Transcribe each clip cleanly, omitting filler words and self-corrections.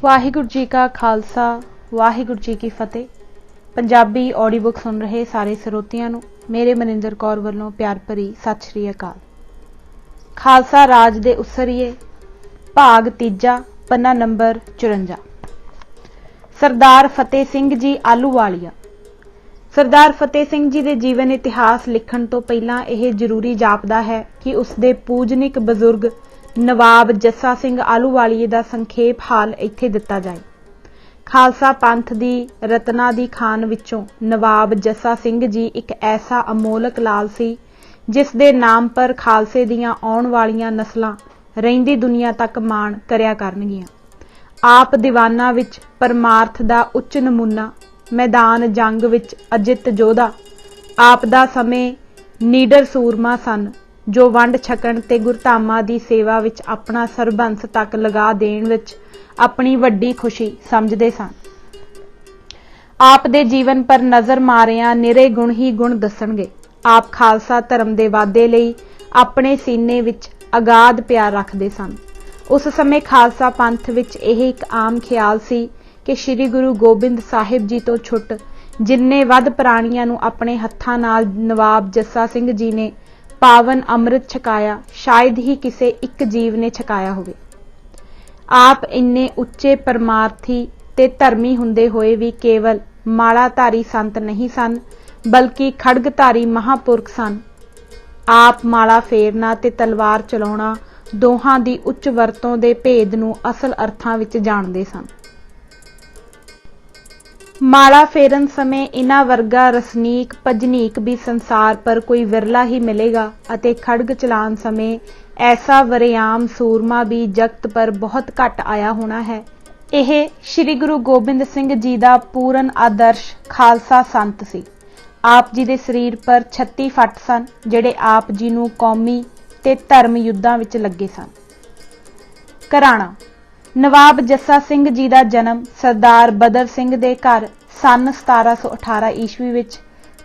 वाहिगुरू जी का खालसा वाहिगुरू जी की फतेह। Punjabi audio book सुन रहे सारे ਸਰੋਤਿਆਂ ਨੂੰ मेरे ਮਨਿੰਦਰ कौर ਵੱਲੋਂ प्यार भरी सत श्री अकाल। खालसा राज दे उसरिए भाग तीजा पन्ना नंबर 54। सरदार फतेह सिंह जी आलूवालिया। सरदार फतेह सिंह जी के जीवन इतिहास लिखण तो पहला यह जरूरी जापदा है कि उसके पूजनिक बजुर्ग नवाब जस्सा सिंह आलूवालिए का संखेप हाल इत्थे दिता जाए। खालसा पंथ दी रत्ना दी खान विचों नवाब जस्सा सिंह जी एक ऐसा अमोलक लाल सी जिस दे नाम पर खालसे दियां आउण वालियां नस्लां रहिंदी दुनिया तक माण करया करनगियां। आप दीवाना विच परमार्थ दा उच्च नमूना, मैदान जंग विच अजित योधा, आप दा समय नीडर सूरमा सन जो वंड छकण ते गुरधामां दी सेवा विच अपना सरबंस तक लगा देण विच अपनी वड्डी खुशी समझदे सन। आप दे जीवन पर नज़र मारिया निरे गुण ही गुण दसणगे। आप खालसा धर्म दे वाधे लई अपने सीने विच अगाध प्यार रखदे सन। उस समय खालसा पंथ विच यह एक आम ख्याल सी कि श्री गुरु गोबिंद साहिब जी तो छुट जिन्ने वध प्राणियां नूं अपने हत्थां नाल नवाब जस्सा सिंह जी ने पावन अमृत छकाया, शायद ही किसी एक जीव ने छकाया होवे। आप इन्ने उच्चे परमार्थी ते धर्मी हुंदे होए भी केवल मालाधारी संत नहीं सन, बल्कि खड़गधारी महापुरख सन। आप माला फेरना ते तलवार चलाउणा दोहां दी उच्च वरतों दे भेद नूं असल अर्थां विच जाणदे सन। माला फेरन समय इन्हां वर्गा रसनीक भजनीक भी संसार पर कोई विरला ही मिलेगा अते खड़ग चलान समय ऐसा वरेआम सूरमा भी जगत पर बहुत घट आया होना है। यह श्री गुरु गोबिंद सिंह जी का पूर्ण आदर्श खालसा संत सी। आप जी दे शरीर पर 36 फट सन जिहड़े आप जी नूं कौमी ते धर्म युद्धां विच लगे सन। घराना नवाब जस्सा सिंह जी का जन्म सरदार बदर सिंह दे घर सन 1718 ईस्वी विच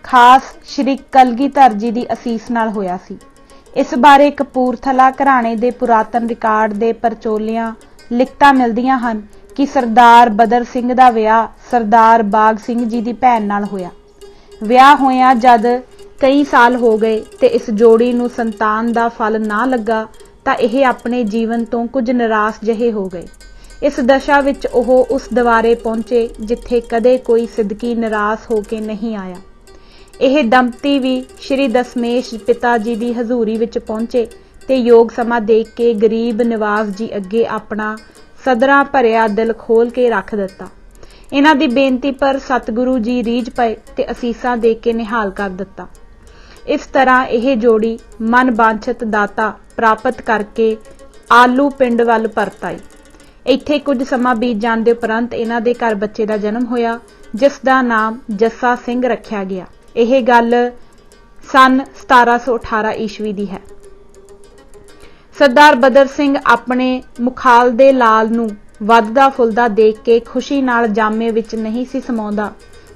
खास श्री कलगीधर जी की असीस नाल होया सी। इस बारे कपूरथला घराणे दे पुरातन रिकार्ड दे परचोलियां लिखतां मिलदियां हन कि सरदार बदर सिंह दा विआह सरदार बाग सिंह जी दी भैन नाल होया। विआह होया जद कई साल हो गए ते इस जोड़ी नूं संतान दा फल ना लगा तां यह अपने जीवन तो कुछ निराश जहे हो गए। इस दशा विच ओह उस दवारे पहुंचे जिथे कदे कोई सिद्दकी निराश होके नहीं आया। यह दंपति भी श्री दशमेश पिता जी की हजूरी विच पहुंचे ते योग समा देख के गरीब नवाब जी अगे अपना सदरा भरिया दिल खोल के रख दिता। इन्हां दी बेनती पर सतगुरु जी रीझ पए ते असीसां दे के निहाल कर दिता। इस तरह यह जोड़ी मन बांछित दाता प्राप्त करके आलू पिंड वल परत आई। इत्थे कुछ समा बीत जाण दे उपरंत इन्हां दे घर बच्चे का जन्म होया जिस दा नाम जस्सा सिंह रखिया गया। यह गल सन 1718 ईस्वी दी है। सरदार बदर सिंह अपने मुखाल दे लाल नूं वधदा फुलदा देख के खुशी नाल जामे विच नहीं सी समाउंदा,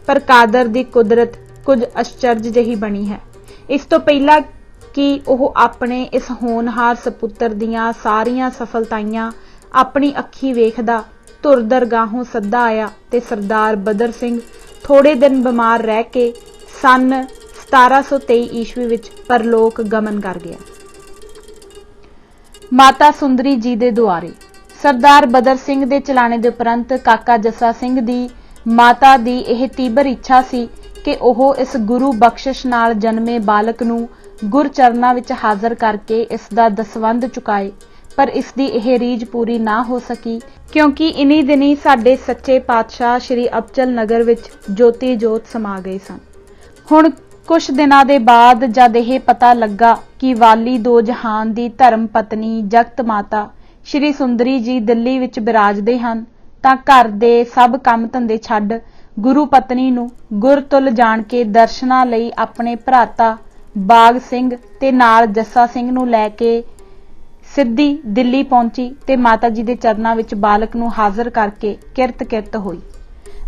पर कादर दी कुदरत कुछ आश्चर्य जही बनी है। इस तो पहला कि ओह अपने इस होनहार सपुत्र दियां सारियां सफलताइयां अपनी अखी वेखदा धुर दरगाहों सद्दा आया ते सरदार बदर सिंह थोड़े दिन बीमार रह के सन 1723 ईस्वी विच परलोक गमन कर गया। माता सुंदरी जी दे दुआरे सरदार बदर सिंह दे चलाने दे उपरंत काका जस्सा सिंह दी माता दी यह तीबर इच्छा सी कि ओह इस गुरु बख्शिश नाल जन्मे बालक नूं गुरचरना विच हाज़र करके इसदा दसवंध चुकाए, पर इसदी यह रीझ पूरी ना हो सकी क्योंकि इन्हीं दिनी साडे सच्चे पातशाह श्री अबचल नगर विच ज्योति जोत समा गए सन। हुण कुछ दिनां दे बाद जद यह पता लगा कि वाली दो जहान दी धर्म पत्नी जगत माता श्री सुंदरी जी दिल्ली विच बिराजदे हन तां घर दे सब काम धंधे छड्ड गुरु पत्नी नूं गुरतुल जाण के दर्शनां लई अपने भराता बाग सिंह ते नाल जस्सा सिंह नूं लै के सिद्धी दिल्ली पहुंची ते माता जी दे चरनां विच बालक नूं हाज़र करके किरत किरत होई।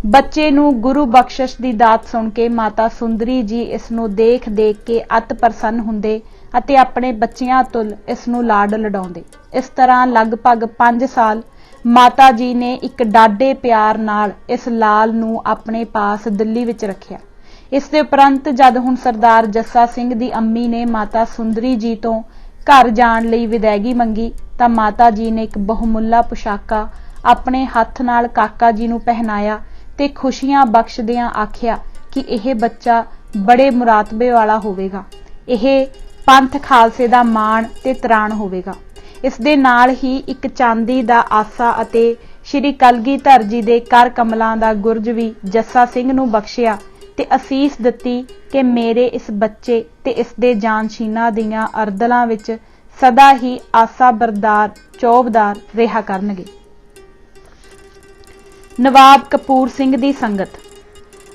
बच्चे नूं गुरु बख्शिश दी दात सुन के माता सुंदरी जी इस नूं देख देख के अत प्रसन्न हुंदे अते अपने बच्चियां तुल इस नूं लाड लडाउंदे। इस तरह लगभग 5 साल माता जी ने एक डाढे प्यार नाल इस लाल नूं अपने पास दिल्ली विच रखिया। इस दे उपरंत जद हुण सरदार जस्सा सिंह दी अम्मी ने माता सुंदरी जी तो घर जाण लई विदैगी मंगी तां माता जी ने एक बहुमुल्ला पोशाका अपने हत्थ नाल काका जी नूं पहनाया ते खुशियां बख्शदियां आखिया कि यह बच्चा बड़े मुरातबे वाला होवेगा, यह पंथ खालसे दा मान ते त्राण होवेगा। इस दे नाल ही एक चांदी दा आसा अते श्री कलगीधर जी दे कर कमलां दा गुरज भी जस्सा सिंह नूं बख्शिया ते असीस दित्ती कि मेरे इस बच्चे ते इस दे जानशीना दियां अरदलां विच सदा ही आसा बरदार चौबदार रहा करनगे। नवाब कपूर सिंह दी संगत।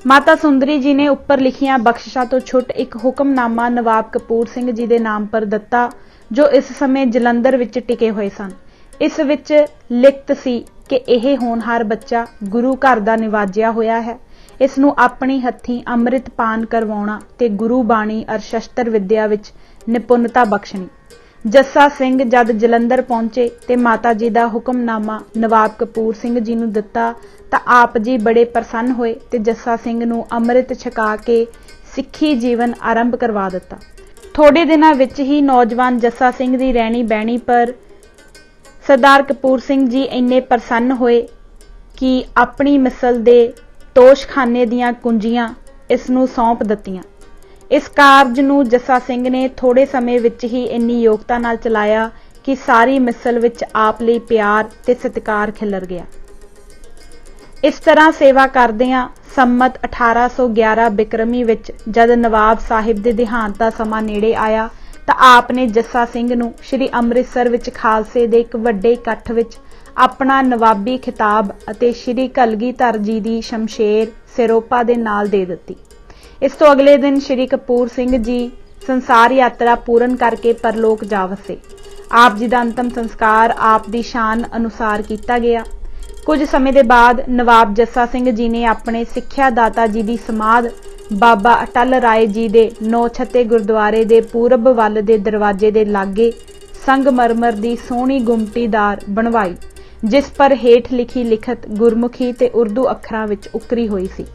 माता सुंदरी जी ने उपर लिखियां बख्शिशां तो छुट एक हुक्मनामा नवाब कपूर सिंह जी दे नाम पर दिता जो इस समय जलंधर विच टिके हुए सन। इस विच लिखत सी कि यह होनहार बच्चा गुरु घर दा निवाजिया होया है, इस नूं अपनी हत्थीं अमृत पान करवाउणा ते गुरु बाणी अर शस्त्र विद्या विच निपुणता बख्शणी। जस्सा सिंह जद जलंधर पहुंचे ते माता जी दा हुक्मनामा नवाब कपूर सिंह जी नूं दिता तां आप जी बड़े प्रसन्न होए ते जस्सा सिंह नूं अमृत छका के सिੱਖੀ जीवन आरंभ करवा दिता। थोड़े दिनां विच ही नौजवान जस्सा सिंह दी रहनी बहनी पर सरदार कपूर सिंह जी इन्ने प्रसन्न होए कि अपनी मिसल दे तोशखाने दियां कुंजियां इस नूं सौंप दित्तियां। इस कारज नूं जस्सा सिंह ने थोड़े समय विच ही इन्नी योगता नाल चलाया कि सारी मिसल विच आप लई प्यार ते सत्कार खिलर गया। इस तरह सेवा करदियां सम्मत 1811 बिक्रमी विच जद नवाब साहिब दे देहांत दा समां नेड़े आया तां आप ने जस्सा सिंह नूं श्री अमृतसर विच खालसे दे एक वड्डे इकट्ठ विच अपना नवाबी खिताब अते श्री कलगीधर जी दी शमशेर सिरोपा दे नाल दे दित्ती। इस तो अगले दिन श्री कपूर सिंह जी संसार यात्रा पूर्ण करके परलोक जा वसे। आप जी दा अंतिम संस्कार आप दी शान अनुसार किया गया। कुछ समय के बाद नवाब जस्सा सिंह जी ने अपने सिक्ख्या दाता जी की समाध बाबा अटल राय जी दे नौछते गुरुद्वारे दे पूरब वल दे दरवाजे दे लागे संगमरमर दी सोहनी गुमटीदार बनवाई, जिस पर हेठ लिखी लिखत गुरमुखी ते उर्दू अखरां विच उकरी हुई सी।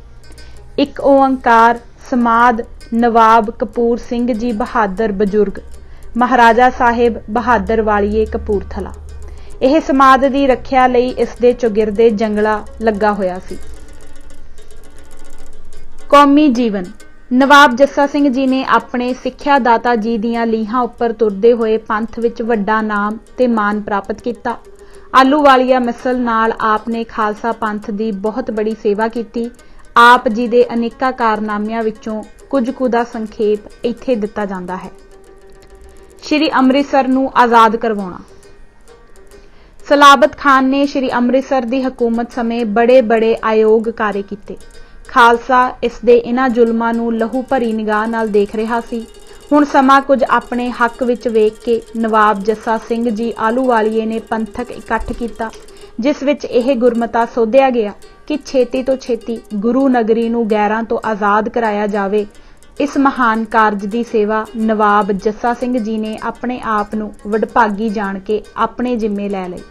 एक ओंकार समाध नवाब कपूर सिंह जी बहादुर बजुर्ग महाराजा साहिब बहादुर वालिए कपूरथला। यह समाध की रखिया लई इस दे चौगिरदे जंगला लगा होया सी। कौमी जीवन। नवाब जस्सा सिंह जी ने अपने सिक्ख्या दाता जी दियां लीहां उपर तुरदे हुए पंथ विच वड्डा नाम ते मान प्राप्त किया। आलूवालिया मिसल नाल आपने खालसा पंथ की बहुत बड़ी सेवा की। आप जी दे अनेका कारनामिਆਂ विचों कुछ कुछ दा संखेप इत्थे दिता जाता है। श्री अमृतसर नूं आज़ाद करवाउणा। सलाबत खान ने श्री अमृतसर की हुकूमत समय बड़े बड़े आयोग कार्य किए। खालसा इस दे इन्हां जुल्मां नूं लहू भरी निगाह नाल देख रहा सी। हुण समा कुछ अपने हक विच वेख के नवाब जस्सा सिंह जी आलूवालिए ने पंथक इकट्ठ किया, जिस विच यह गुरमता सोधिया गया कि छेती तो छेती गुरु नगरी नूं गैरां तो आज़ाद कराया जावे। इस महान कारज की सेवा नवाब जस्सा सिंह जी ने अपने आप नूं वडभागी जाण के अपने जिम्मे लै लई।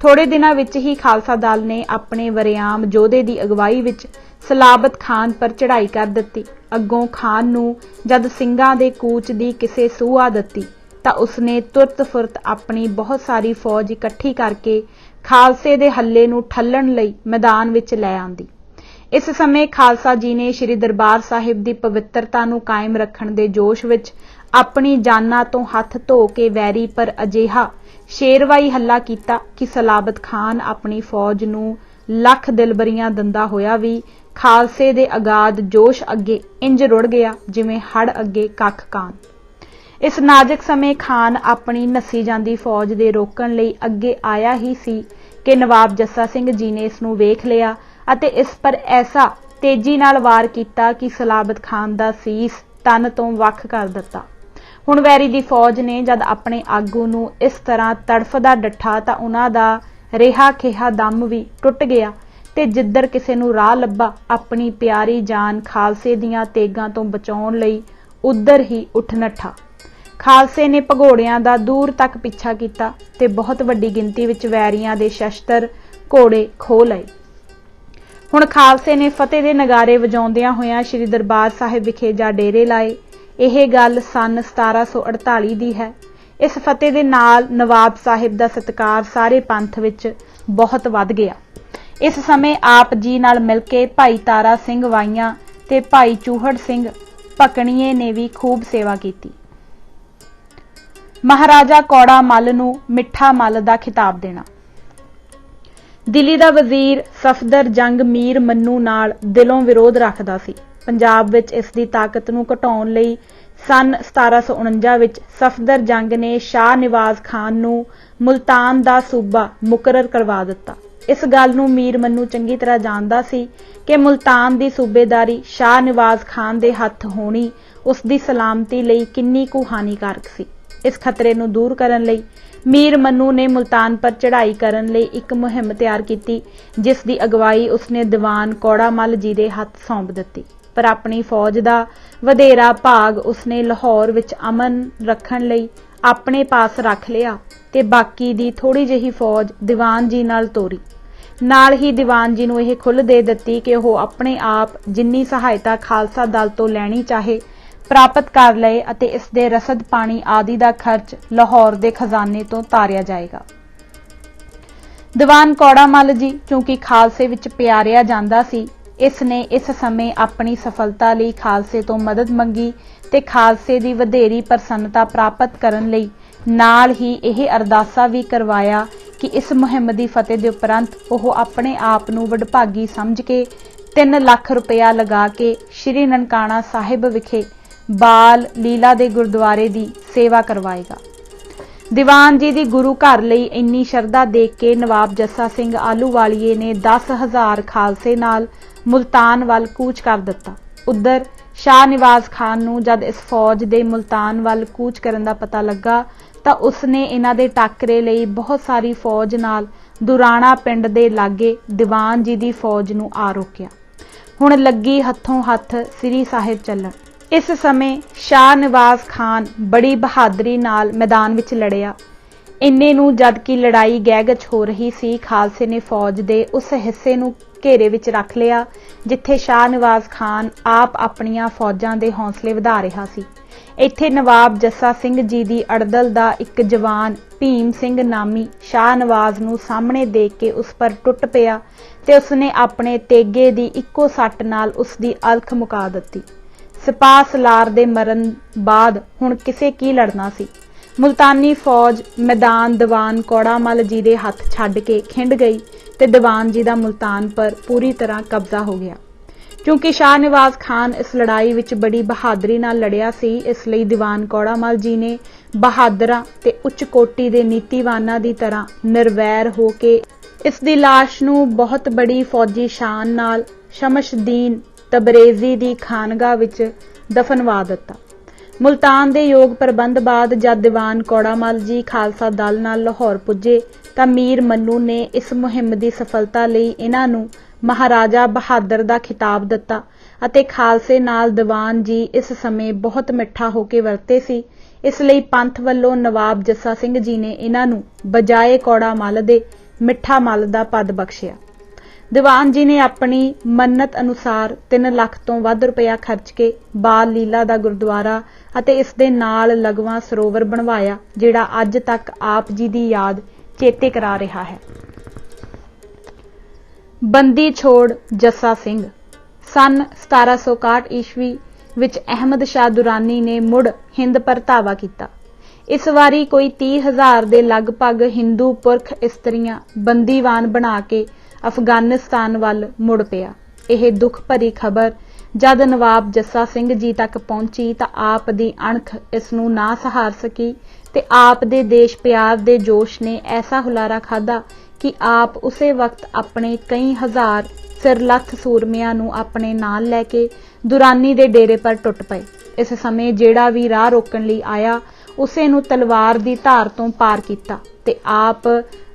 थोड़े दिनां विच ही खालसा दल ने अपने वरियाम जोधे की अगवाई विच सलाबत खान पर चढ़ाई कर दित्ती। अग्गों खान नूं जद सिंघां दे कूच दी किसे सूह आ दित्ती तां उसने तुरत फुरत अपनी बहुत सारी फौज इकट्ठी करके खालसे दे हल्ले नूं ठल्लण लई मैदान विच लै आंदी। इस समय खालसा जी ने श्री दरबार साहिब की पवित्रता नूं कायम रखण दे जोश विच अपनी जाना तो हथ धो के वैरी पर अजिहा शेरवाई हल्ला किया कि सलाबत खान अपनी फौज नूं लख दिलबरियां दिंदा होया भी खालसे दे अगाध जोश अगे इंज रुड़ गया जिवें हड़ अगे कख कान। इस नाजुक समय खान अपनी नसी जांदी फौज दे रोकण लई अगे आया ही सी कि नवाब जस्सा सिंह जी ने इसनूं वेख लिया अते इस पर ऐसा तेजी नाल वार किया कि सलाबत खान दा सीस तन तो वख कर दिता। हुण वैरी दी फौज ने जद अपने आगू नूं इस तरह तड़फदा डठा तां उन्हां दा रिहा खिहा दम भी टुट गया ते जिधर किसे नूं राह लब्भा अपनी प्यारी जान खालसे दियां तेगां तो बचाउण लई उधर ही उठ नठा। ਖਾਲਸੇ ਨੇ ਭਗੌੜਿਆਂ ਦਾ ਦੂਰ ਤੱਕ ਪਿੱਛਾ ਕੀਤਾ ਤੇ ਬਹੁਤ ਵੱਡੀ ਗਿਣਤੀ ਵਿੱਚ ਵੈਰੀਆਂ ਦੇ ਸ਼ਸਤਰ ਘੋੜੇ ਖੋਹ ਲਏ। ਹੁਣ ਖਾਲਸੇ ਨੇ ਫਤਿਹ ਦੇ ਨਗਾਰੇ ਵਜਾਉਂਦਿਆਂ ਹੋਇਆਂ ਸ੍ਰੀ ਦਰਬਾਰ ਸਾਹਿਬ ਵਿਖੇ ਜਾ ਡੇਰੇ ਲਾਏ। ਇਹ ਗੱਲ ਸੰਨ 1748 ਦੀ ਹੈ। ਇਸ ਫਤਿਹ ਦੇ ਨਾਲ ਨਵਾਬ ਸਾਹਿਬ ਦਾ ਸਤਿਕਾਰ ਸਾਰੇ ਪੰਥ ਵਿੱਚ ਬਹੁਤ ਵੱਧ ਗਿਆ। ਇਸ ਸਮੇਂ ਆਪ ਜੀ ਨਾਲ ਮਿਲ ਕੇ ਭਾਈ ਤਾਰਾ ਸਿੰਘ ਵਾਈਆਂ ਤੇ ਭਾਈ ਚੂਹੜ ਸਿੰਘ ਭਕਣੀਏ ਨੇ ਵੀ ਖੂਬ ਸੇਵਾ ਕੀਤੀ। ਮਹਾਰਾਜਾ ਕੌੜਾ ਮੱਲ ਨੂੰ ਮਿੱਠਾ ਮੱਲ ਦਾ ਖਿਤਾਬ ਦੇਣਾ। ਦਿੱਲੀ ਦਾ ਵਜ਼ੀਰ ਸਫਦਰ ਜੰਗ ਮੀਰ ਮੰਨੂ ਨਾਲ ਦਿਲੋਂ ਵਿਰੋਧ ਰੱਖਦਾ ਸੀ। ਪੰਜਾਬ ਵਿੱਚ ਇਸ ਦੀ ਤਾਕਤ ਨੂੰ ਘਟਾਉਣ ਲਈ ਸੰਨ 1749 ਵਿੱਚ ਸਫਦਰ ਜੰਗ ਨੇ ਸ਼ਾਹ ਨਿਵਾਜ਼ ਖਾਨ ਨੂੰ ਮੁਲਤਾਨ ਦਾ ਸੂਬਾ ਮੁਕਰਰ ਕਰਵਾ ਦਿੱਤਾ। ਇਸ ਗੱਲ ਨੂੰ ਮੀਰ ਮੰਨੂ ਚੰਗੀ ਤਰ੍ਹਾਂ ਜਾਣਦਾ ਸੀ ਕਿ ਮੁਲਤਾਨ ਦੀ ਸੂਬੇਦਾਰੀ ਸ਼ਾਹ ਨਿਵਾਜ਼ ਖਾਨ ਦੇ ਹੱਥ ਹੋਣੀ ਉਸ ਦੀ ਸਲਾਮਤੀ ਲਈ ਕਿੰਨੀ ਕੁ ਹਾਨੀਕਾਰਕ ਸੀ। ਇਸ ਖਤਰੇ ਨੂੰ ਦੂਰ ਕਰਨ ਲਈ ਮੀਰ ਮੰਨੂ ਨੇ ਮੁਲਤਾਨ ਪਰ ਚੜ੍ਹਾਈ ਕਰਨ ਲਈ ਇੱਕ ਮੁਹਿੰਮ ਤਿਆਰ ਕੀਤੀ, ਜਿਸ ਦੀ ਅਗਵਾਈ ਉਸਨੇ ਦੀਵਾਨ ਕੌੜਾ ਮੱਲ ਜੀ ਦੇ ਹੱਥ ਸੌਂਪ ਦਿੱਤੀ। ਪਰ ਆਪਣੀ ਫੌਜ ਦਾ ਵਧੇਰਾ ਭਾਗ ਉਸਨੇ ਲਾਹੌਰ ਵਿੱਚ ਅਮਨ ਰੱਖਣ ਲਈ ਆਪਣੇ ਪਾਸ ਰੱਖ ਲਿਆ ਤੇ ਬਾਕੀ ਦੀ ਥੋੜੀ ਜਿਹੀ ਫੌਜ ਦੀਵਾਨ ਜੀ ਨਾਲ ਤੋਰੀ। ਨਾਲ ਹੀ ਦੀਵਾਨ ਜੀ ਨੂੰ ਇਹ ਖੁੱਲ੍ਹ ਦੇ ਦਿੱਤੀ ਕਿ ਉਹ ਆਪਣੇ ਆਪ ਜਿੰਨੀ ਸਹਾਇਤਾ ਖਾਲਸਾ ਦਲ ਤੋਂ ਲੈਣੀ ਚਾਹੇ ਪ੍ਰਾਪਤ ਕਰ ਲਏ ਅਤੇ ਇਸ ਦੇ ਰਸਦ ਪਾਣੀ ਆਦਿ ਦਾ ਖਰਚ ਲਾਹੌਰ ਦੇ ਖਜ਼ਾਨੇ ਤੋਂ ਤਾਰਿਆ ਜਾਏਗਾ। ਦੀਵਾਨ ਕੌੜਾ ਮੱਲ ਜੀ ਕਿਉਂਕਿ ਖਾਲਸੇ ਵਿੱਚ ਪਿਆਰਿਆ ਜਾਂਦਾ ਸੀ, ਇਸ ਨੇ ਇਸ ਸਮੇਂ ਆਪਣੀ ਸਫਲਤਾ ਲਈ ਖਾਲਸੇ ਤੋਂ ਮਦਦ ਮੰਗੀ ਤੇ ਖਾਲਸੇ ਦੀ ਵਧੇਰੀ ਪ੍ਰਸੰਨਤਾ ਪ੍ਰਾਪਤ ਕਰਨ ਲਈ ਨਾਲ ਹੀ ਇਹ ਅਰਦਾਸਾ ਵੀ ਕਰਵਾਇਆ ਕਿ ਇਸ ਮੁਹਿੰਮ ਦੀ ਫਤਿਹ ਦੇ ਉਪਰੰਤ ਉਹ ਆਪਣੇ ਆਪ ਨੂੰ ਵਡਭਾਗੀ ਸਮਝ ਕੇ 3 ਲੱਖ ਰੁਪਇਆ ਲਗਾ ਕੇ ਸ਼੍ਰੀ ਨਨਕਾਣਾ ਸਾਹਿਬ ਵਿਖੇ ਬਾਲ ਲੀਲਾ ਦੇ ਗੁਰਦੁਆਰੇ ਦੀ ਸੇਵਾ ਕਰਵਾਏਗਾ। ਦੀਵਾਨ ਜੀ ਦੀ ਗੁਰੂ ਘਰ ਲਈ ਇੰਨੀ ਸ਼ਰਧਾ ਦੇਖ ਕੇ ਨਵਾਬ ਜੱਸਾ ਸਿੰਘ ਆਹਲੂਵਾਲੀਏ ਨੇ 10,000 ਖਾਲਸੇ ਨਾਲ ਮੁਲਤਾਨ ਵੱਲ ਕੂਚ ਕਰ ਦਿੱਤਾ। ਉਧਰ ਸ਼ਾਹ ਨਿਵਾਜ਼ ਖਾਨ ਨੂੰ ਜਦ ਇਸ ਫੌਜ ਦੇ ਮੁਲਤਾਨ ਵੱਲ ਕੂਚ ਕਰਨ ਦਾ ਪਤਾ ਲੱਗਾ ਤਾਂ ਉਸਨੇ ਇਹਨਾਂ ਦੇ ਟਾਕਰੇ ਲਈ ਬਹੁਤ ਸਾਰੀ ਫੌਜ ਨਾਲ ਦੁਰਾਣਾ ਪਿੰਡ ਦੇ ਲਾਗੇ ਦੀਵਾਨ ਜੀ ਦੀ ਫੌਜ ਨੂੰ ਆ ਰੋਕਿਆ। ਹੁਣ ਲੱਗੀ ਹੱਥੋਂ ਹੱਥ ਸ੍ਰੀ ਸਾਹਿਬ ਚੱਲਣ। ਇਸ ਸਮੇਂ ਸ਼ਾਹ ਨਿਵਾਜ਼ ਖਾਨ ਬੜੀ ਬਹਾਦਰੀ ਨਾਲ ਮੈਦਾਨ ਵਿੱਚ ਲੜਿਆ। ਇੰਨੇ ਨੂੰ ਜਦ ਕਿ ਲੜਾਈ ਗਹਿਗਚ ਹੋ ਰਹੀ ਸੀ, ਖਾਲਸੇ ਨੇ ਫੌਜ ਦੇ ਉਸ ਹਿੱਸੇ ਨੂੰ ਘੇਰੇ ਵਿੱਚ ਰੱਖ ਲਿਆ ਜਿੱਥੇ ਸ਼ਾਹ ਨਿਵਾਜ਼ ਖਾਨ ਆਪ ਆਪਣੀਆਂ ਫੌਜਾਂ ਦੇ ਹੌਸਲੇ ਵਧਾ ਰਿਹਾ ਸੀ। ਇੱਥੇ ਨਵਾਬ ਜੱਸਾ ਸਿੰਘ ਜੀ ਦੀ ਅੜਦਲ ਦਾ ਇੱਕ ਜਵਾਨ ਭੀਮ ਸਿੰਘ ਨਾਮੀ ਸ਼ਾਹ ਨਵਾਜ਼ ਨੂੰ ਸਾਹਮਣੇ ਦੇਖ ਕੇ ਉਸ ਪਰ ਟੁੱਟ ਪਿਆ ਤੇ ਉਸਨੇ ਆਪਣੇ ਤੇਗੇ ਦੀ ਇੱਕੋ ਸੱਟ ਨਾਲ ਉਸ ਦੀ ਅਲਖ ਮੁਕਾ ਦਿੱਤੀ। ਸਿਪਾਹ ਸਲਾਰ ਦੇ ਮਰਨ ਬਾਅਦ ਹੁਣ ਕਿਸੇ ਕੀ ਲੜਨਾ ਸੀ। ਮੁਲਤਾਨੀ ਫੌਜ ਮੈਦਾਨ ਦੀਵਾਨ ਕੌੜਾ ਮੱਲ ਜੀ ਦੇ ਹੱਥ ਛੱਡ ਕੇ ਖਿੰਡ ਗਈ ਤੇ ਦੀਵਾਨ ਜੀ ਦਾ ਮੁਲਤਾਨ ਪਰ ਪੂਰੀ ਤਰ੍ਹਾਂ ਕਬਜ਼ਾ ਹੋ ਗਿਆ। ਕਿਉਂਕਿ ਸ਼ਾਹ ਨਿਵਾਜ਼ ਖਾਨ ਇਸ ਲੜਾਈ ਵਿੱਚ ਬੜੀ ਬਹਾਦਰੀ ਨਾਲ ਲੜਿਆ ਸੀ, ਇਸ ਲਈ ਦੀਵਾਨ ਕੌੜਾ ਮੱਲ ਜੀ ਨੇ ਬਹਾਦਰਾਂ ਤੇ ਉੱਚ ਕੋਟੀ ਦੇ ਨੀਤੀਵਾਨਾਂ ਦੀ ਤਰ੍ਹਾਂ ਨਿਰਵੈਰ ਹੋ ਕੇ ਇਸ ਦੀ ਲਾਸ਼ ਨੂੰ ਬਹੁਤ ਬੜੀ ਫੌਜੀ ਸ਼ਾਨ ਨਾਲ ਸ਼ਮਸ਼ਦੀਨ ਤਬਰੇਜ਼ੀ ਦੀ ਖਾਨਗਾਹ ਵਿੱਚ ਦਫਨਵਾ ਦਿੱਤਾ। ਮੁਲਤਾਨ ਦੇ ਯੋਗ ਪ੍ਰਬੰਧ ਬਾਅਦ ਜਦ ਦੀਵਾਨ ਕੌੜਾ ਮੱਲ ਜੀ ਖਾਲਸਾ ਦਲ ਨਾਲ ਲਾਹੌਰ ਪੁੱਜੇ ਤਾਂ ਮੀਰ ਮੰਨੂ ਨੇ ਇਸ ਮੁਹਿੰਮ ਦੀ ਸਫਲਤਾ ਲਈ ਇਹਨਾਂ ਨੂੰ ਮਹਾਰਾਜਾ ਬਹਾਦਰ ਦਾ ਖਿਤਾਬ ਦਿੱਤਾ ਅਤੇ ਖਾਲਸੇ ਨਾਲ ਦੀਵਾਨ ਜੀ ਇਸ ਸਮੇਂ ਬਹੁਤ ਮਿੱਠਾ ਹੋ ਕੇ ਵਰਤੇ ਸੀ। ਇਸ ਲਈ ਪੰਥ ਵੱਲੋਂ ਨਵਾਬ ਜੱਸਾ ਸਿੰਘ ਜੀ ਨੇ ਇਹਨਾਂ ਨੂੰ ਬਜਾਏ ਕੌੜਾ ਮੱਲ ਦੇ ਮਿੱਠਾ ਮੱਲ ਦਾ ਪਦ ਬਖਸ਼ਿਆ। ਦੀਵਾਨ ਜੀ ਨੇ ਆਪਣੀ ਮੰਨਤ ਅਨੁਸਾਰ 3 ਲੱਖ ਤੋਂ ਵੱਧ ਰੁਪਇਆ ਖਰਚ ਕੇ ਬਾਲ ਲੀਲਾ ਦਾ ਗੁਰਦੁਆਰਾ ਅਤੇ ਇਸ ਦੇ ਨਾਲ ਲਗਵਾਂ ਸਰੋਵਰ ਬਣਵਾਇਆ, ਜਿਹੜਾ ਅੱਜ ਤੱਕ ਆਪ ਜੀ ਦੀ ਯਾਦ ਚੇਤੇ ਕਰਾ ਰਿਹਾ ਹੈ। ਬੰਦੀ ਛੋੜ ਜੱਸਾ ਸਿੰਘ। ਸੰਨ 1761 ਈਸਵੀ ਵਿੱਚ ਅਹਿਮਦ ਸ਼ਾਹ ਦੁਰਾਨੀ ਨੇ ਮੁੜ ਹਿੰਦ ਪਰਤਾਵਾ ਕੀਤਾ। ਇਸ ਵਾਰੀ ਕੋਈ 30,000 ਦੇ ਲਗਭਗ ਹਿੰਦੂ ਪੁਰਖ ਇਸਤਰੀਆਂ ਬੰਦੀਵਾਨ ਬਣਾ ਕੇ ਅਫਗਾਨਿਸਤਾਨ ਵੱਲ ਮੁੜ ਪਿਆ। ਇਹ ਦੁੱਖ ਭਰੀ ਖਬਰ ਜਦ ਨਵਾਬ ਜੱਸਾ ਸਿੰਘ ਜੀ ਤੱਕ ਪਹੁੰਚੀ ਤਾਂ ਆਪ ਦੀ ਅਣਖ ਇਸ ਨੂੰ ਨਾ ਸਹਾਰ ਸਕੀ ਤੇ ਆਪ ਦੇ ਦੇਸ਼ ਪਿਆਰ ਦੇ ਜੋਸ਼ ਨੇ ਐਸਾ ਹੁਲਾਰਾ ਖਾਧਾ ਕਿ ਆਪ ਉਸੇ ਵਕਤ ਆਪਣੇ ਕਈ ਹਜ਼ਾਰ ਸਿਰਲੱਥ ਸੂਰਮਿਆਂ ਨੂੰ ਆਪਣੇ ਨਾਲ ਲੈ ਕੇ ਦੁਰਾਨੀ ਦੇ ਡੇਰੇ ਪਰ ਟੁੱਟ ਪਏ। ਇਸ ਸਮੇਂ ਜਿਹੜਾ ਵੀ ਰਾਹ ਰੋਕਣ ਲਈ ਆਇਆ ਉਸੇ ਨੂੰ ਤਲਵਾਰ ਦੀ ਧਾਰ ਤੋਂ ਪਾਰ ਕੀਤਾ ਤੇ ਆਪ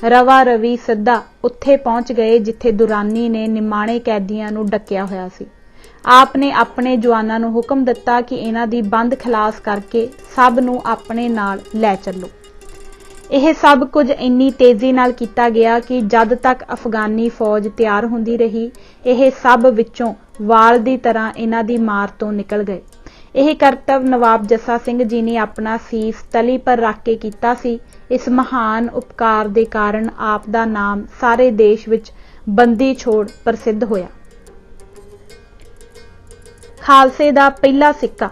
ਰਵਾ ਰਵੀ ਸਿੱਧਾ ਉੱਥੇ ਪਹੁੰਚ ਗਏ ਜਿੱਥੇ ਦੁਰਾਨੀ ਨੇ ਨਿਮਾਣੇ ਕੈਦੀਆਂ ਨੂੰ ਡੱਕਿਆ ਹੋਇਆ ਸੀ। ਆਪ ਨੇ ਆਪਣੇ ਜਵਾਨਾਂ ਨੂੰ ਹੁਕਮ ਦਿੱਤਾ ਕਿ ਇਹਨਾਂ ਦੀ ਬੰਦ ਖਲਾਸ ਕਰਕੇ ਸਭ ਨੂੰ ਆਪਣੇ ਨਾਲ ਲੈ ਚੱਲੋ। ਇਹ ਸਭ ਕੁਝ ਇੰਨੀ ਤੇਜ਼ੀ ਨਾਲ ਕੀਤਾ ਗਿਆ ਕਿ ਜਦ ਤੱਕ ਅਫਗਾਨੀ ਫੌਜ ਤਿਆਰ ਹੁੰਦੀ ਰਹੀ, ਇਹ ਸਭ ਵਿੱਚੋਂ ਵਾਲ ਦੀ ਤਰ੍ਹਾਂ ਇਹਨਾਂ ਦੀ ਮਾਰ ਤੋਂ ਨਿਕਲ ਗਏ। ਇਹ ਕਰਤੱਵ ਨਵਾਬ ਜੱਸਾ ਸਿੰਘ ਜੀ ਨੇ ਆਪਣਾ ਸੀਸ ਤਲੀ ਪਰ ਰੱਖ ਕੇ ਕੀਤਾ ਸੀ। ਇਸ ਮਹਾਨ ਉਪਕਾਰ ਦੇ ਕਾਰਨ ਆਪ ਦਾ ਨਾਮ ਸਾਰੇ ਦੇਸ਼ ਵਿੱਚ ਬੰਦੀ ਛੋੜ ਪ੍ਰਸਿੱਧ ਹੋਇਆ। ਖਾਲਸੇ ਦਾ ਪਹਿਲਾ ਸਿੱਕਾ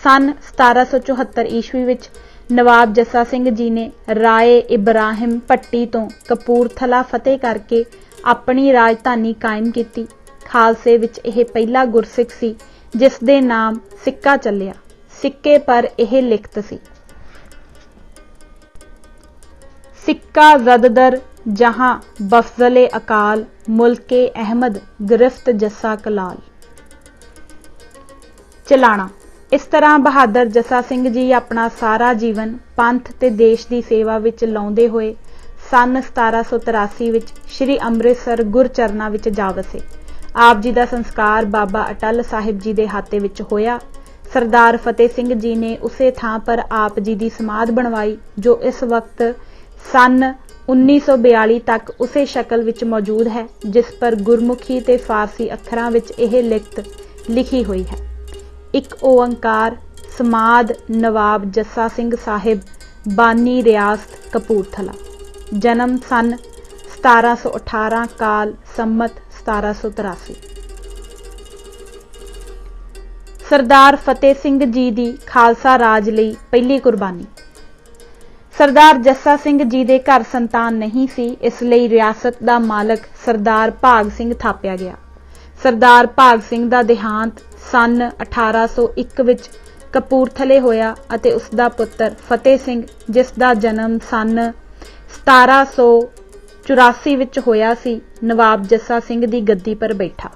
ਸਨ 1774 ਈਸਵੀ ਵਿੱਚ ਨਵਾਬ ਜੱਸਾ ਸਿੰਘ ਜੀ ਨੇ ਰਾਏ ਇਬਰਾਹਿਮ ਭੱਟੀ ਤੋਂ ਕਪੂਰਥਲਾ ਫਤਿਹ ਕਰਕੇ ਆਪਣੀ ਰਾਜਧਾਨੀ ਕਾਇਮ ਕੀਤੀ। ਖਾਲਸੇ ਵਿੱਚ ਇਹ ਪਹਿਲਾ ਗੁਰਸਿੱਖ ਸੀ ਜਿਸ ਦੇ ਨਾਮ ਸਿੱਕਾ ਚੱਲਿਆ। ਸਿੱਕੇ ਪਰ ਇਹ ਲਿਖਤ ਸੀ, ਸਿੱਕਾ ਜ਼ਦਦਰ ਜਹਾਂ ਬਫਜ਼ਲੇ ਅਕਾਲ, ਮੁਲਕੇ ਅਹਿਮਦ ਗਿਰਫਤ ਜੱਸਾ ਕਲਾਲ। ਚਲਾਣਾ। ਇਸ ਤਰ੍ਹਾਂ ਬਹਾਦਰ ਜੱਸਾ ਸਿੰਘ ਜੀ ਆਪਣਾ ਸਾਰਾ ਜੀਵਨ ਪੰਥ ਤੇ ਦੇਸ਼ ਦੀ ਸੇਵਾ ਵਿੱਚ ਲਾਉਂਦੇ ਹੋਏ ਸਨ 1783 ਵਿੱਚ ਸ੍ਰੀ ਅੰਮ੍ਰਿਤਸਰ ਗੁਰਚਰਨਾਂ ਵਿੱਚ ਜਾ ਵਸੇ। ਆਪ ਜੀ ਦਾ ਸੰਸਕਾਰ ਬਾਬਾ ਅਟੱਲ ਸਾਹਿਬ ਜੀ ਦੇ ਹਾਤੇ ਵਿੱਚ ਹੋਇਆ। ਸਰਦਾਰ ਫਤਿਹ ਸਿੰਘ ਜੀ ਨੇ ਉਸੇ ਥਾਂ ਪਰ ਆਪ ਜੀ ਦੀ ਸਮਾਧ ਬਣਵਾਈ ਜੋ ਇਸ ਵਕਤ ਸਨ 1942 ਤੱਕ ਉਸੇ ਸ਼ਕਲ ਵਿੱਚ ਮੌਜੂਦ ਹੈ, ਜਿਸ ਪਰ ਗੁਰਮੁਖੀ ਤੇ ਫਾਰਸੀ ਅੱਖਰਾਂ ਵਿੱਚ ਇਹ ਲਿਖਤ ਲਿਖੀ ਹੋਈ ਹੈ। ਇੱਕ ਓਅੰਕਾਰ ਸਮਾਧ ਨਵਾਬ ਜੱਸਾ ਸਿੰਘ ਸਾਹਿਬ, ਬਾਨੀ ਰਿਆਸਤ ਕਪੂਰਥਲਾ। ਜਨਮ ਸਨ 1718, ਕਾਲ ਸੰਮਤ 1783। ਸਰਦਾਰ ਫਤਿਹ ਸਿੰਘ ਜੀ ਦੀ ਖਾਲਸਾ ਰਾਜ ਲਈ ਪਹਿਲੀ ਕੁਰਬਾਨੀ। ਸਰਦਾਰ ਜੱਸਾ ਸਿੰਘ ਜੀ ਦੇ ਘਰ ਸੰਤਾਨ ਨਹੀਂ ਸੀ, ਇਸ ਲਈ ਰਿਆਸਤ ਦਾ ਮਾਲਕ ਸਰਦਾਰ ਭਾਗ ਸਿੰਘ ਥਾਪਿਆ ਗਿਆ। ਸਰਦਾਰ ਭਾਗ ਸਿੰਘ ਦਾ ਦੇਹਾਂਤ ਸਨ 1801 ਵਿੱਚ ਕਪੂਰਥਲੇ ਹੋਇਆ ਅਤੇ ਉਸ ਦਾ ਪੁੱਤਰ ਫਤਿਹ ਸਿੰਘ, ਜਿਸ ਦਾ ਜਨਮ ਸਨ 1784 ਵਿੱਚ ਹੋਇਆ ਸੀ, ਨਵਾਬ ਜੱਸਾ ਸਿੰਘ ਦੀ ਗੱਦੀ ਪਰ ਬੈਠਾ।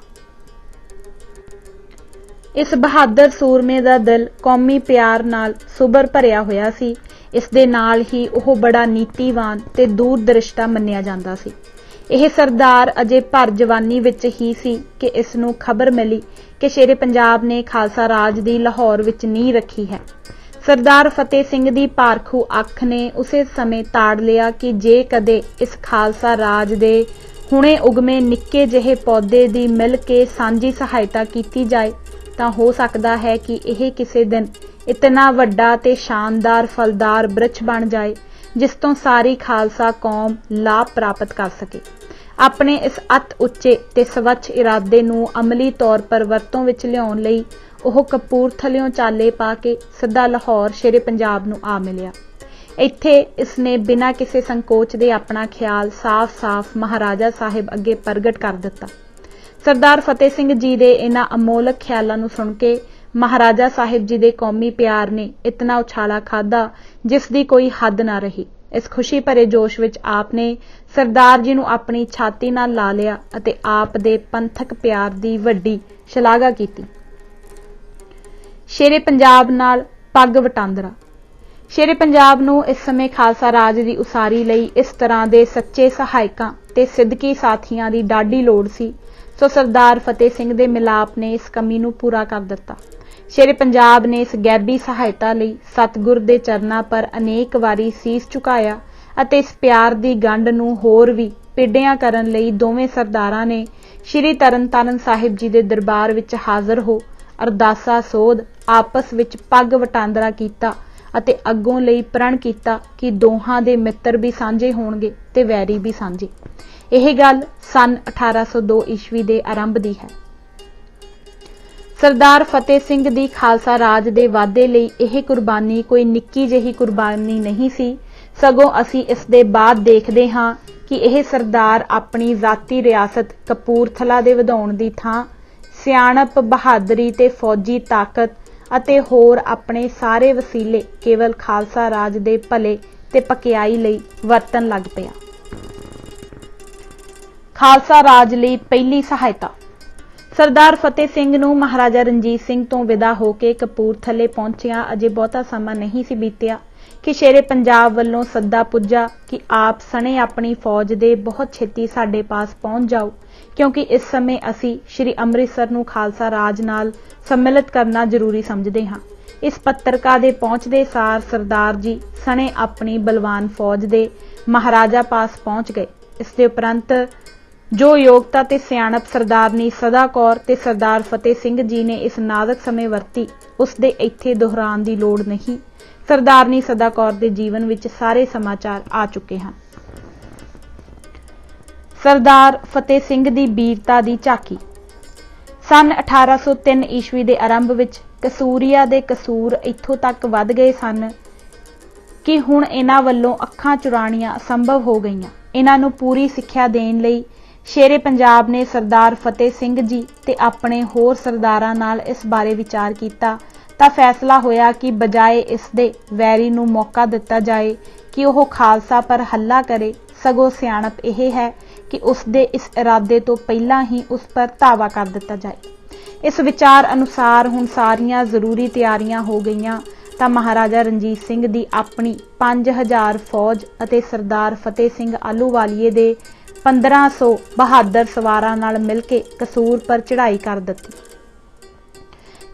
ਇਸ ਬਹਾਦਰ ਸੂਰਮੇ ਦਾ ਦਿਲ ਕੌਮੀ ਪਿਆਰ ਨਾਲ ਸੁਭਰ ਭਰਿਆ ਹੋਇਆ ਸੀ। ਇਸ ਦੇ ਨਾਲ ਹੀ ਉਹ ਬੜਾ ਨੀਤੀਵਾਨ ਤੇ ਦੂਰਦ੍ਰਿਸ਼ਟਾ ਮੰਨਿਆ ਜਾਂਦਾ ਸੀ। ਇਹ ਸਰਦਾਰ ਅਜੇ ਭਰ ਜਵਾਨੀ ਵਿੱਚ ਹੀ ਸੀ ਕਿ ਇਸ ਨੂੰ ਖਬਰ ਮਿਲੀ ਕਿ ਸ਼ੇਰੇ ਪੰਜਾਬ ਨੇ ਖਾਲਸਾ ਰਾਜ ਦੀ ਲਾਹੌਰ ਵਿੱਚ ਨੀਂਹ ਰੱਖੀ ਹੈ। ਸਰਦਾਰ ਫਤਿਹ ਸਿੰਘ ਦੀ ਪਾਰਖੂ ਅੱਖ ਨੇ ਉਸੇ ਸਮੇਂ ਤਾੜ ਲਿਆ ਕਿ ਜੇ ਕਦੇ ਇਸ ਖਾਲਸਾ ਰਾਜ ਦੇ ਹੁਣੇ ਉਗਮੇ ਨਿੱਕੇ ਜਿਹੇ ਪੌਦੇ ਦੀ ਮਿਲ ਕੇ ਸਾਂਝੀ ਸਹਾਇਤਾ ਕੀਤੀ ਜਾਏ ਤਾਂ ਹੋ ਸਕਦਾ ਹੈ ਕਿ ਇਹ ਕਿਸੇ ਦਿਨ ਇਤਨਾ ਵੱਡਾ ਤੇ ਸ਼ਾਨਦਾਰ ਫਲਦਾਰ ਬ੍ਰਿਛ ਬਣ ਜਾਏ ਜਿਸ ਤੋਂ ਸਾਰੀ ਖਾਲਸਾ ਕੌਮ ਲਾਭ ਪ੍ਰਾਪਤ ਕਰ ਸਕੇ। ਆਪਣੇ ਇਸ ਅਤ ਉੱਚੇ ਤੇ ਸਵੱਛ ਇਰਾਦੇ ਨੂੰ ਅਮਲੀ ਤੌਰ ਪਰ ਵਰਤੋਂ ਵਿੱਚ ਲਿਆਉਣ ਲਈ ਉਹ ਕਪੂਰਥਲਿਓਂ ਚਾਲੇ ਪਾ ਕੇ ਸਿੱਧਾ ਲਾਹੌਰ ਸ਼ੇਰੇ ਪੰਜਾਬ ਨੂੰ ਆ ਮਿਲਿਆ। ਇੱਥੇ ਇਸ ਨੇ ਬਿਨਾਂ ਕਿਸੇ ਸੰਕੋਚ ਦੇ ਆਪਣਾ ਖਿਆਲ ਸਾਫ਼-ਸਾਫ਼ ਮਹਾਰਾਜਾ ਸਾਹਿਬ ਅੱਗੇ ਪ੍ਰਗਟ ਕਰ ਦਿੱਤਾ। ਸਰਦਾਰ ਫਤਿਹ ਸਿੰਘ ਜੀ ਦੇ ਇਹਨਾਂ ਅਮੋਲਕ ਖਿਆਲਾਂ ਨੂੰ ਸੁਣ ਕੇ ਮਹਾਰਾਜਾ ਸਾਹਿਬ ਜੀ ਦੇ ਕੌਮੀ ਪਿਆਰ ਨੇ ਇਤਨਾ ਉਛਾਲਾ ਖਾਧਾ ਜਿਸ ਦੀ ਕੋਈ ਹੱਦ ਨਾ ਰਹੀ। ਇਸ ਖੁਸ਼ੀ ਭਰੇ ਜੋਸ਼ ਵਿੱਚ ਆਪ ਨੇ ਸਰਦਾਰ ਜੀ ਨੂੰ ਆਪਣੀ ਛਾਤੀ ਨਾਲ ਲਾ ਲਿਆ ਅਤੇ ਆਪ ਦੇ ਪੰਥਕ ਪਿਆਰ ਦੀ ਵੱਡੀ ਸ਼ਲਾਘਾ ਕੀਤੀ। ਸ਼ੇਰੇ ਪੰਜਾਬ ਨਾਲ ਪੱਗ ਵਟਾਂਦਰਾ। ਸ਼ੇਰੇ ਪੰਜਾਬ ਨੂੰ ਇਸ ਸਮੇਂ ਖਾਲਸਾ ਰਾਜ ਦੀ ਉਸਾਰੀ ਲਈ ਇਸ ਤਰ੍ਹਾਂ ਦੇ ਸੱਚੇ ਸਹਾਇਕਾਂ ਤੇ ਸਿੱਧਕੀ ਸਾਥੀਆਂ ਦੀ ਡਾਢੀ ਲੋੜ ਸੀ, ਸੋ ਸਰਦਾਰ ਫਤਿਹ ਸਿੰਘ ਦੇ ਮਿਲਾਪ ਨੇ ਇਸ ਕਮੀ ਨੂੰ ਪੂਰਾ ਕਰ ਦਿੱਤਾ। ਸ਼ੇਰੇ ਪੰਜਾਬ ਨੇ ਇਸ ਗੈਬੀ ਸਹਾਇਤਾ ਲਈ ਸਤਿਗੁਰ ਦੇ ਚਰਨਾਂ ਪਰ ਅਨੇਕ ਵਾਰੀ ਸੀਸ ਝੁਕਾਇਆ ਅਤੇ ਇਸ ਪਿਆਰ ਦੀ ਗੰਢ ਨੂੰ ਹੋਰ ਵੀ ਪਿੱਡਿਆਂ ਕਰਨ ਲਈ ਦੋਵੇਂ ਸਰਦਾਰਾਂ ਨੇ ਸ਼੍ਰੀ ਤਰਨਤਾਰਨ ਸਾਹਿਬ ਜੀ ਦੇ ਦਰਬਾਰ ਵਿੱਚ ਹਾਜ਼ਰ ਹੋ ਅਰਦਾਸਾ ਸੋਧ ਆਪਸ ਵਿੱਚ ਪੱਗ ਵਟਾਂਦਰਾ ਕੀਤਾ ਅਤੇ ਅੱਗੋਂ ਲਈ ਪ੍ਰਣ ਕੀਤਾ ਕਿ ਦੋਹਾਂ ਦੇ ਮਿੱਤਰ ਵੀ ਸਾਂਝੇ ਹੋਣਗੇ ਤੇ ਵੈਰੀ ਵੀ ਸਾਂਝੇ। ਇਹ ਗੱਲ ਸਨ 1802 ਈਸਵੀ ਦੇ ਆਰੰਭ ਦੀ ਹੈ। ਸਰਦਾਰ ਫਤਿਹ ਸਿੰਘ ਦੀ ਖਾਲਸਾ ਰਾਜ ਦੇ ਵਾਧੇ ਲਈ ਇਹ ਕੁਰਬਾਨੀ ਕੋਈ ਨਿੱਕੀ ਜਿਹੀ ਕੁਰਬਾਨੀ ਨਹੀਂ ਸੀ, ਸਗੋਂ ਅਸੀਂ ਇਸ ਦੇ ਬਾਅਦ ਦੇਖਦੇ ਹਾਂ ਕਿ ਇਹ ਸਰਦਾਰ ਆਪਣੀ ਜ਼ਾਤੀ ਰਿਆਸਤ ਕਪੂਰਥਲਾ ਦੇ ਵਧਾਉਣ ਦੀ ਥਾਂ ਸਿਆਣਪ, ਬਹਾਦਰੀ ਤੇ ਫੌਜੀ ਤਾਕਤ ਅਤੇ ਹੋਰ ਆਪਣੇ ਸਾਰੇ ਵਸੀਲੇ ਕੇਵਲ ਖਾਲਸਾ ਰਾਜ ਦੇ ਭਲੇ ਤੇ ਪਕਿਆਈ ਲਈ ਵਰਤਣ ਲੱਗ ਪਿਆ। ਖਾਲਸਾ ਰਾਜ ਲਈ ਪਹਿਲੀ ਸਹਾਇਤਾ। ਸਰਦਾਰ ਫਤਿਹ ਸਿੰਘ ਨੂੰ ਮਹਾਰਾਜਾ ਰਣਜੀਤ ਸਿੰਘ ਤੋਂ ਵਿਦਾ ਹੋ ਕੇ ਕਪੂਰਥਲੇ ਪਹੁੰਚਿਆ ਅਜੇ ਬਹੁਤਾ ਸਮਾਂ ਨਹੀਂ ਸੀ ਬੀਤਿਆ कि शेरे पंजाब ਵੱਲੋਂ सद्दा पुज्जा कि आप सने अपनी फौज दे बहुत छेती साडे पास पहुंच जाओ, क्योंकि इस समय असी श्री अमृतसर नूं खालसा राज नाल सम्मिलित करना जरूरी समझते हाँ। इस पत्रिका दे पहुंचदे सार सरदार जी सने अपनी बलवान फौज दे महाराजा पास पहुंच गए। इस दे उपरंत जो योगता ते सियाणप सरदारनी सदा कौर ते सरदार फतेह सिंह जी ने इस नाजक समय वरती, उस दे इत्थे दोहराउण दी लोड़ नहीं। सरदारनी सदा कौर दे जीवन विच सारे समाचार आ चुके हैं। सरदार फतेह सिंह दी वीरता दी झाकी। सन 1803 ईस्वी दे आरंभ विच कसूरीआ दे कसूर इत्थों तक वध गए सन कि हुण इन्हां वल्लों अखां चुराणियां असंभव हो गईयां। इन्हां नूं पूरी सिੱਖਿਆ देण लई शेरे पंजाब ने सरदार फतेह सिंह जी ते अपने होर सरदारां नाल इस बारे विचार कीता तां फैसला होया कि बजाए इस दे वैरी नूं मौका दिता जाए कि वह खालसा पर हल्ला करे, सगों सियाणप यह है कि उस दे इस इरादे तो पहला ही उस पर धावा कर दिता जाए। इस विचार अनुसार हुण सारियां जरूरी तैयारियां हो गईयां तां महाराजा रणजीत सिंह दी अपनी 5000 फौज अते सरदार फतेह सिंह आलूवालिए दे 1500 बहादुर सवारां नाल मिल के कसूर पर चढ़ाई कर दिती।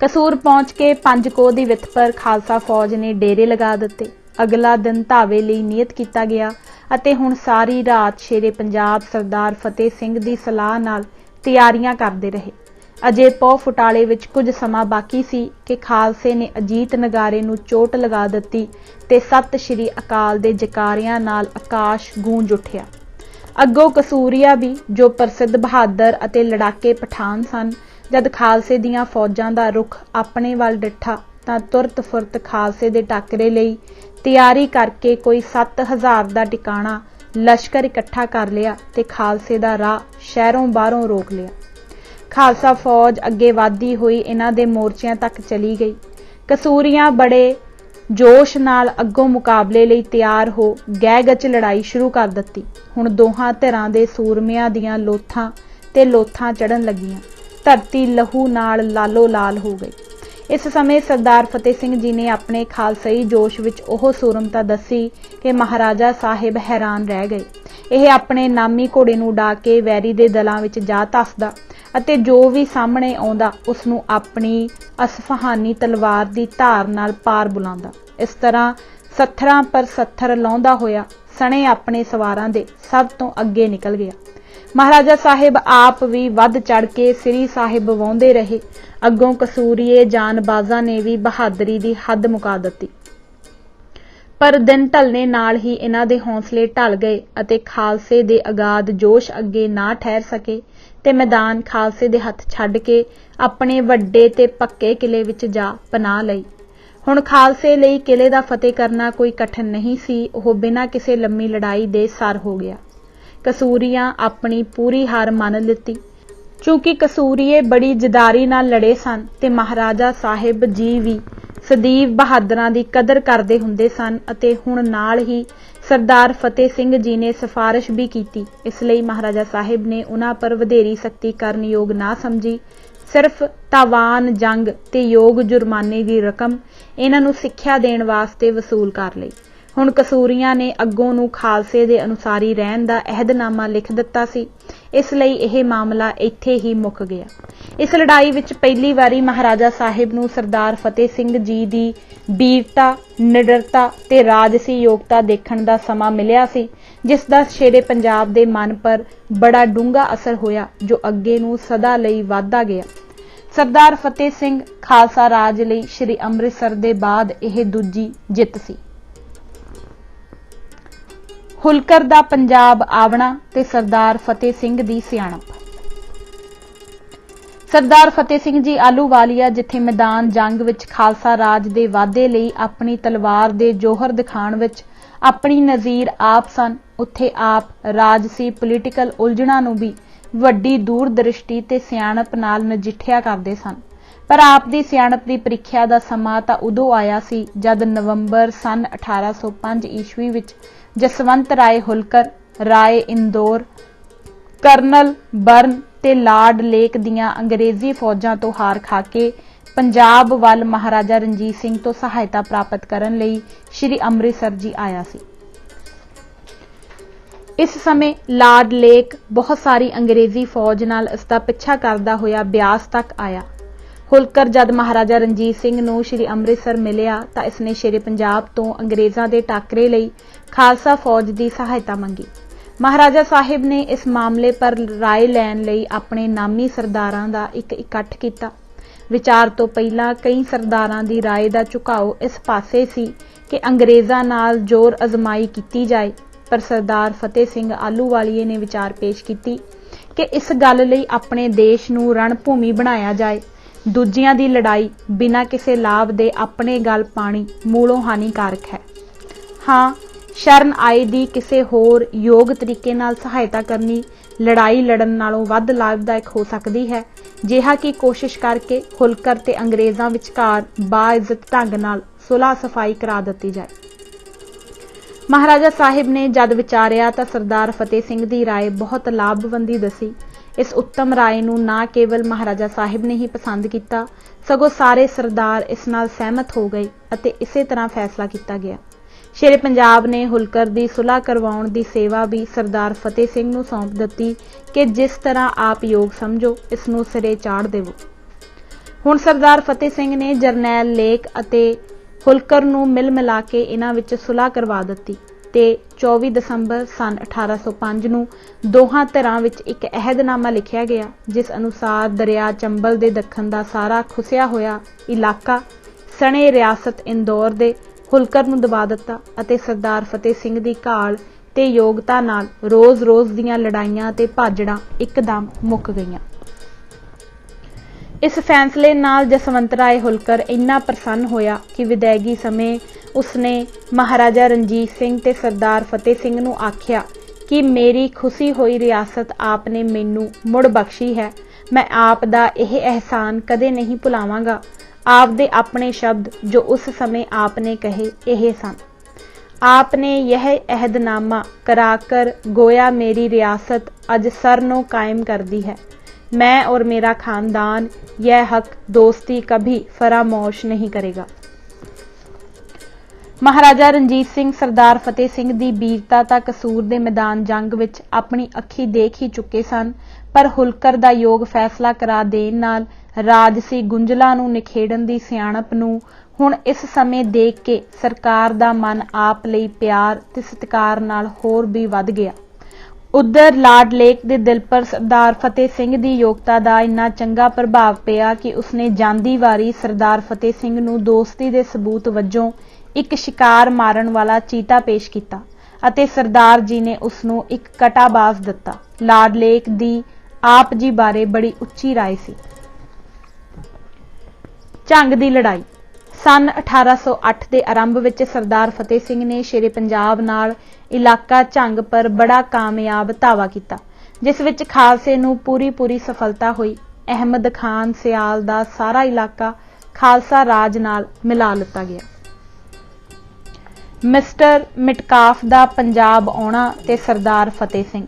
कसूर पहुंच के 5 कोह दी विथ पर खालसा फौज ने डेरे लगा दिते। अगला दिन धावे लई नियत किया गया अते हुण सारी रात शेरे पंजाब सरदार फतेह सिंह दी सलाह नाल तैयारियां करदे रहे। अजे पौ फुटाले विच कुछ समा बाकी सी कि खालसे ने अजीत नगारे नूं चोट लगा दिती ते सत श्री अकाल दे जकारियां नाल आकाश गूंज उठिया। अगों कसूरीआ भी जो प्रसिद्ध बहादुर अते लड़ाके पठान सन, जद खालसे दीआं फौजां दा रुख अपने वल डिठा तां तुरत फुरत खालसे दे टाकरे लई तैयारी करके कोई 7000 दा टिकाणा लश्कर इकट्ठा कर लिया ते खालसे दा राह शहरों बाहरों रोक लिया। खालसा फौज अगे वधदी हुई इन्हां दे मोर्चियां तक चली गई। कसूरीआ बड़े जोश नाल अगों मुकाबले लई तैयार हो गैगच लड़ाई शुरू कर दिती। हुण दोहां धिरां दे सूरमिਆਂ ਦੀਆਂ लोथां ते लोथां चढ़न लगियां। धरती लहू नाल लालो लाल हो गई। इस समय सरदार फतेह सिंह जी ने अपने खालसाई जोश विच ओह सूरमता दसी कि महाराजा साहिब हैरान रह गए। यह अपने नामी घोड़े नूं उड़ा के वैरी दे दलां विच जा धसदा ਅਤੇ जो भी सामने आउंदा उस नूं अपनी असफहानी तलवार दी धार नाल पार बुलांदा। इस तरह सत्थरां पर सत्थर लाउंदा होया सने अपने सवारां दे सब तो अगे निकल गया। महाराजा साहिब आप भी वध चढ़ के श्री साहिब वाउंदे रहे। अगों कसूरीए जानबाजां ने भी बहादरी दी हद मुका दिती। पर दिन ढलने नाल ही इन्हां दे हौसले ढल गए अते खालसे दे अगाध जोश अगे ना ठहर सके ते मैदान खालसे दे हथ छड्ड के अपने वड्डे ते पक्के किले विच जा पनाह लई। हुण खालसे लई किले दा फतेह करना कोई कठिन नहीं सी। ओह बिना किसी लम्मी लड़ाई दे सर हो गया। कसूरीआ अपनी पूरी हार मन लिती। चूंकि कसूरीए बड़ी जदारी नाल लड़े सन ते महाराजा साहिब जी भी सदैव बहादुरां दी कदर करदे हुंदे सन अते हुण नाल ही सरदार फतेह सिंह जी ने सिफारिश भी की। इसलिए महाराजा साहिब ने उन्हां पर वधेरी सख्ती करन योग ना समझी। सिर्फ तावान जंग ते योग जुर्माने की रकम इन्हां नूं सिੱਖਿਆ देण वास्ते वसूल कर लई। हुण कसूरीਆਂ ने अगों नूं खालसे दे अनुसारी रहण दा अहदनामा लिख दिता सी। इसलिए यह मामला इत्थे ही मुक गया। इस लड़ाई विच पहली वारी महाराजा साहिब नूं सरदार फतेह सिंह जी दी वीरता, निडरता ते राजसी योगता देखण दा समा मिलिया सी, जिस दा शेरे पंजाब दे मन पर बड़ा डूंगा असर होया जो अगे नूं सदा लई वाधा गया। सरदार फतेह सिंह खालसा राज लई श्री अमृतसर दे बाद यह दूजी जित सी। हुलकर दा पंजाब आवना ते सरदार फतेह सिंह दी सियाणप। सरदार फतेह सिंह जी आलूवालिया जिथे मैदान जंग विच खालसा राज दे वाधे लई अपनी तलवार दे जोहर दिखाण विच अपनी नज़ीर आप सन, उत्थे आप राजसी पोलीटिकल उलझणां नूं भी वड्डी दूरदृष्टि ते सियाणप नाल नजिठिया करदे सन। पर आप दी सियाणप दी ਪ੍ਰੀਖਿਆ ਦਾ ਸਮਾਂ ਤਾਂ ਉਦੋਂ ਆਇਆ ਸੀ जद नवंबर सन 1805 ईस्वी विच जसवंत राय हुलकर, राय इंदौर, करनल बर्न ते लॉर्ड लेक दियां अंग्रेजी फौजां तो हार खा के पंजाब वल महाराजा रणजीत सिंह तो सहायता प्राप्त करन लई श्री अमृतसर जी आया सी। इस समय लॉर्ड लेक बहुत सारी अंग्रेजी फौज नाल इसदा पिछा करदा होया ब्यास तक आया। हुलकर जद महाराजा रणजीत सिंह नूं श्री अमृतसर मिलिया तां इसने शेरे पंजाब तो अंग्रेज़ां दे टाकरे लई खालसा फौज की सहायता मंगी। महाराजा साहिब ने इस मामले पर राय लैण लई अपने नामी सरदारां दा एक इकट्ठ कीता। विचार तो पहला कई सरदारां दी राय दा झुकाओ इस पासे सी कि अंग्रेज़ां नाल जोर अजमाई कीती जाए, पर सरदार फतेह सिंह आलूवालिए ने विचार पेश कीती कि इस गल लई अपने देश नूं रणभूमि बनाया जाए। दूजियां दी लड़ाई बिना किसी लाभ दे अपने गल पानी मूलों हानिकारक है। हाँ, शरण आए दी किसी होर योग तरीके नाल सहायता करनी लड़ाई लड़न नालों वध लाभदायक हो सकती है, जिहा कि कोशिश करके हुलकर ते अंग्रेज़ां विचकार बाइज्जत ढंग नाल सुलह सफाई करा दित्ती जाए। महाराजा साहिब ने जद विचारिया तां सरदार फतेह सिंह दी राय बहुत लाभवंदी दसी। इस उत्तम राय नूं ना केवल महाराजा साहिब ने ही पसंद किया, सगों सारे सरदार इस नाल सहमत हो गए अते इसे तरह फैसला किया गया। शेरे पंजाब ने हुलकर दी सुलह करवाउण दी सेवा भी सरदार फतेह सिंह नूं सौंप दित्ती कि जिस तरह आप योग समझो इस नूं सिरे चाढ़ देवो। हुण सरदार फतेह सिंह ने जरनैल लेक अते हुलकर नूं मिल मिला के इन्हां विच सुलह करवा दित्ती ते 24 दसंबर सन 1805 नूं दोहां धिरां विच एक अहदनामा लिखिया गया, जिस अनुसार दरिया चंबल दे दखन दा सारा खुसिया होया इलाका सणे रियासत इंदौर दे हुलकर नूं दबा दित्ता अते सरदार फतेह सिंह दी घाल ते योगता नाल रोज़ रोज़ दीआं लड़ाइयां ते भाजड़ां इकदम मुक गईयां। इस फैसले नाल जसवंत राय हुलकर इन्ना प्रसन्न होया कि विदायगी समय उसने महाराजा रणजीत सिंह ते सरदार फतेह सिंह नूं आख्या कि मेरी खुशी होई रियासत आपने मैनू मुड़ बख्शी है। मैं आप दा यह एहसान कदे नहीं भुलावांगा। आप दे अपने शब्द जो उस समय आपने कहे यह सन। आपने यह अहदनामा कराकर गोया मेरी रियासत अज सरनों कायम कर दी है। मैं और मेरा खानदान यह हक दोस्ती कभी फरामोश नहीं करेगा। महाराजा रणजीत सिंह सरदार फतेह सिंह दी वीरता तां कसूर दे मैदान जंग विच अपनी अखी देख ही चुके सन, पर हुलकर दा योग फैसला करा देण नाल राजसी गुंजलां नूं निखेड़न दी सियाणप नूं हुण इस समय देख के सरकार दा मन आप लई प्यार ते सत्कार नाल होर भी वध गया। उधर लॉर्ड लेक दे दिल पर सरदार फतेह सिंह दी योगता दा इन्ना चंगा प्रभाव पिया कि उसने जांदी वारी सरदार फतेह सिंह नूं दोस्ती दे सबूत वजों एक शिकार मारन वाला चीता पेश किया अते सरदार जी ने उसनूं एक कटाबाज दिता। लॉर्ड लेक दी आप जी बारे बड़ी उच्ची राय सी। झंग दी लड़ाई सन 1808 के आरंभ विच सरदार फतेह सिंह ने शेरे पंजाब नाल इलाका झंग पर बड़ा कामयाब धावा किया, जिस विच खालसे नूं पूरी सफलता हुई। अहमद खान सियाल दा सारा इलाका खालसा राज नाल मिला लिता गया। मिस्टर मिटकाफ दा पंजाब आउणा ते सरदार फतेह सिंह।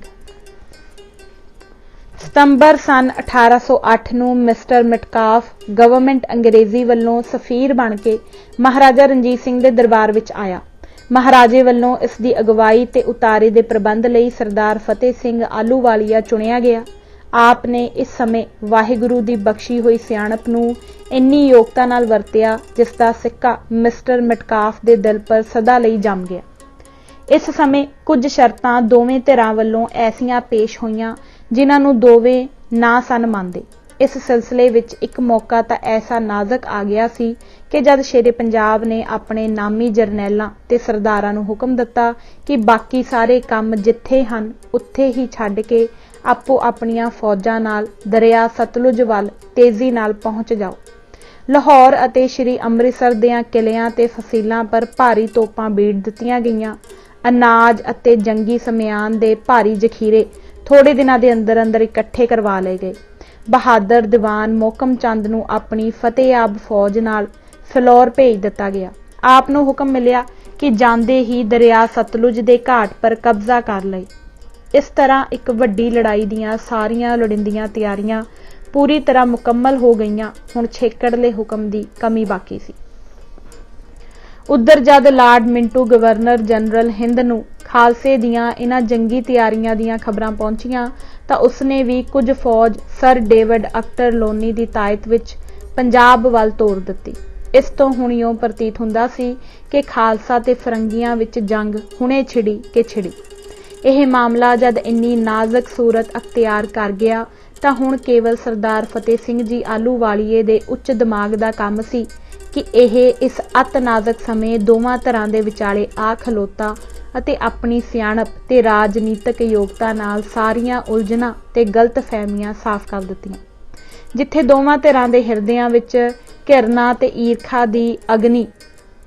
सितंबर सन 1808 नूं मिस्टर मिटकाफ गवर्नमेंट अंग्रेजी वल्लों सफीर बन के महाराजा रणजीत सिंह दे दरबार विच आया। महाराजे वल्लों इसकी अगवाई ते उतारे दे प्रबंध लई सरदार फतेह सिंह आलूवालिया चुनिया गया। आपने इस समय वाहिगुरू दी बख्शी हुई सियाणप नूं इन्नी योगता नाल वरतिया जिसदा सिक्का मिस्टर मिटकाफ दे दिल पर सदा लई जम गया। इस समय कुछ शर्तां दोवें धिरां वल्लों ऐसियां पेश होईयां जिन्हां नूं दोवें ना सन मंनदे। इस सिलसिले विच एक मौका तां ऐसा नाजुक आ गया सी कि जद शेरे पंजाब ने अपने नामी जरनैलां ते सरदारां नूं हुक्म दिता कि बाकी सारे काम जिथे हन उत्थे ही छड्ड के आपो अपनियां फौजां नाल दरिया सतलुज वल तेजी नाल पहुंच जाओ। लाहौर अते श्री अमृतसर दियां किलियां ते फसीलां पर भारी तोपां बीड़ दित्तियां गईयां। अनाज अते जंगी सम्यान दे भारी जखीरे थोड़े दिनां दे अंदर अंदर इकट्ठे करवा लए गए। बहादुर दीवान मोहकम चंद नूं अपनी फतेहाब फौज नाल फिलौर भेज दिता गया। आप नूं हुक्म मिलिया कि जांदे ही दरिया सतलुज दे घाट पर कब्जा कर लए। इस तरह एक वड्डी लड़ाई दियां सारियां लोड़ींदियां तैयारियां पूरी तरह मुकम्मल हो गईयां, हुण छेकड़ले हुक्म दी कमी बाकी सी। उधर जद Lord Mintu governor general Hind नूं खालसे दीआं इन्हां जंगी तैयारियां दीआं खबरां पहुंचियां तां उसने भी कुछ फौज सर डेविड अकटरलोनी दी तायत विच पंजाब वल तोड़ दित्ती। इस तो हुण इउं प्रतीत हुंदा सी कि खालसा ते फरंगियां विच जंग हुणे छिड़ी कि छिड़ी। यह मामला जद इन्नी नाजुक सूरत अख्तियार कर गया तां हुण केवल सरदार फतेह सिंह जी आलूवालीए दे उच्च दिमाग दा काम सी कि यह इस अत नाजुक समय दोवां धरां दे विचाले आ खलोता ਅਤੇ अपनी सियाणप ते राजनीतिक योग्यता नाल सारियां उलझनां ते गलत फहमियां साफ कर दित्तियां। जिथे दोवां धिरां दे हिरदियां विच घिरना ते ईरखा दी अग्नि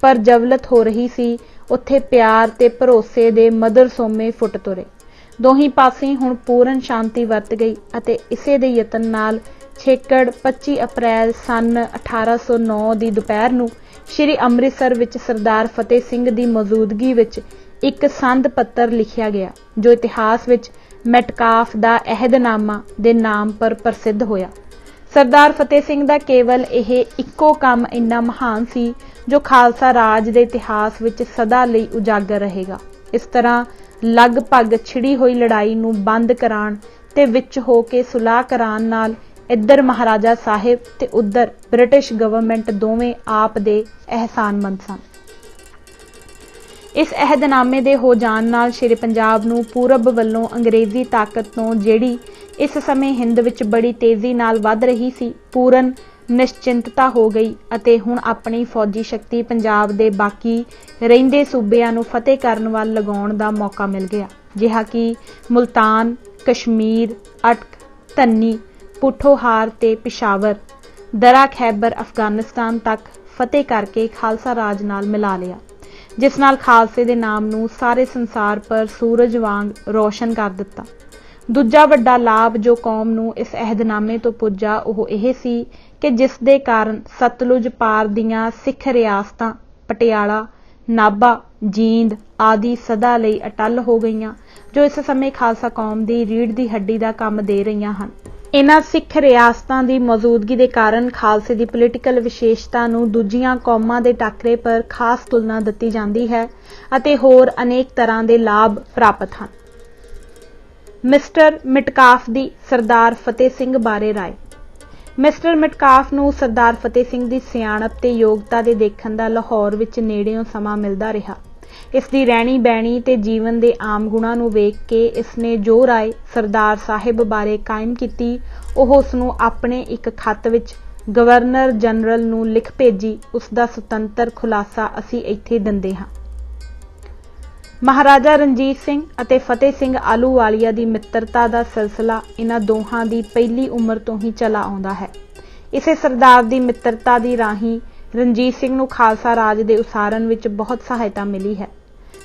प्रज्वलित हो रही सी, उत्थे प्यार ते भरोसे दे मधुर सोमे फुट तुरे। दोही पासे हुण पूर्ण शांति वरत गई अते इसे दे यतन नाल छेकड़ 25 अप्रैल सन 1809 दी दुपहर नूं श्री अमृतसर विच सरदार फतेह सिंह दी मौजूदगी विच एक संध पत्र लिखिया गया जो इतिहास विच मेटकाफ दा अहदनामा दे नाम पर प्रसिद्ध होया। सरदार फतेह सिंह दा केवल यह इक्को काम इन्ना महान सी जो खालसा राज दे इतिहास विच सदा लई उजागर रहेगा। इस तरह लगभग छिड़ी हुई लड़ाई नूं बंद कराण ते विच हो के सुलह कराण नाल इधर महाराजा साहिब ते उधर ब्रिटिश गवर्नमेंट दोवें आप दे एहसानमंद सन। इस अहदनामे दे हो जाण नाल श्री पंजाब नूं पूरब वल्लों अंग्रेजी ताकत तों जिहड़ी इस समय हिंद विच बड़ी तेजी नाल वध रही सी, पूਰਨ निश्चिंतता हो गई अते हुण अपनी फौजी शक्ति पंजाब दे बाकी रहिंदे सूबिਆਂ ਨੂੰ फतेह करन ਵੱਲ लगाउण दा मौका मिल गया, जिहा कि मुल्तान, कश्मीर, अटक, धन्नी, पुठोहार ते पिशावर, दरा खैबर अफगानिस्तान तक फतेह करके खालसा राज नाल मिला लिया, जिस नाल खालसे दे नाम नूं सारे संसार पर सूरज वांग रोशन कर दिता। दूजा वड्डा लाभ जो कौम नूं इस अहदनामे तो पुज्जा ओह यह सी कि जिस दे कारण सतलुज पार दीआं सिख रियासतां पटियाला, नाभा, जींद आदि सदा लई अटल हो गईयां, जो इस समय खालसा कौम दी रीढ़ दी हड्डी दा काम दे रहीआं हन। इन्हां सिख रियासतां दी मौजूदगी दे कारण खालसे दी पोलीटिकल विशेषता नूं दूजियां कौमां दे टाकरे पर खास तुलना दित्ती जांदी है अते होर अनेक तरह दे लाभ प्राप्त हन। मिस्टर मिटकाफ दी सरदार फतेह सिंह बारे राय। मिस्टर मिटकाफ नूं सरदार फतेह सिंह दी सियाणप ते योग्यता दे देखण दा लाहौर विच नेड़ियों समा मिलदा रहा। इसकी रहनी बहनी ते जीवन दे आम गुणां नूं वेख के इसने जो राय सरदार साहिब बारे कायम कीती ओह उसनूं अपने एक खत विच गवर्नर जनरल नूं लिख भेजी। उसका सुतंत्र खुलासा असीं इत्थे दिंदे हां। महाराजा रणजीत सिंह अते फतेह सिंह आलूवालिया दी मित्रता दा सिलसिला इन्हां दोहां दी पहली उम्र तो ही चला आउंदा है। इसे सरदार दी मित्रता दी राही रणजीत सिंह नूं खालसा राज दे उसारन विच बहुत सहायता मिली है।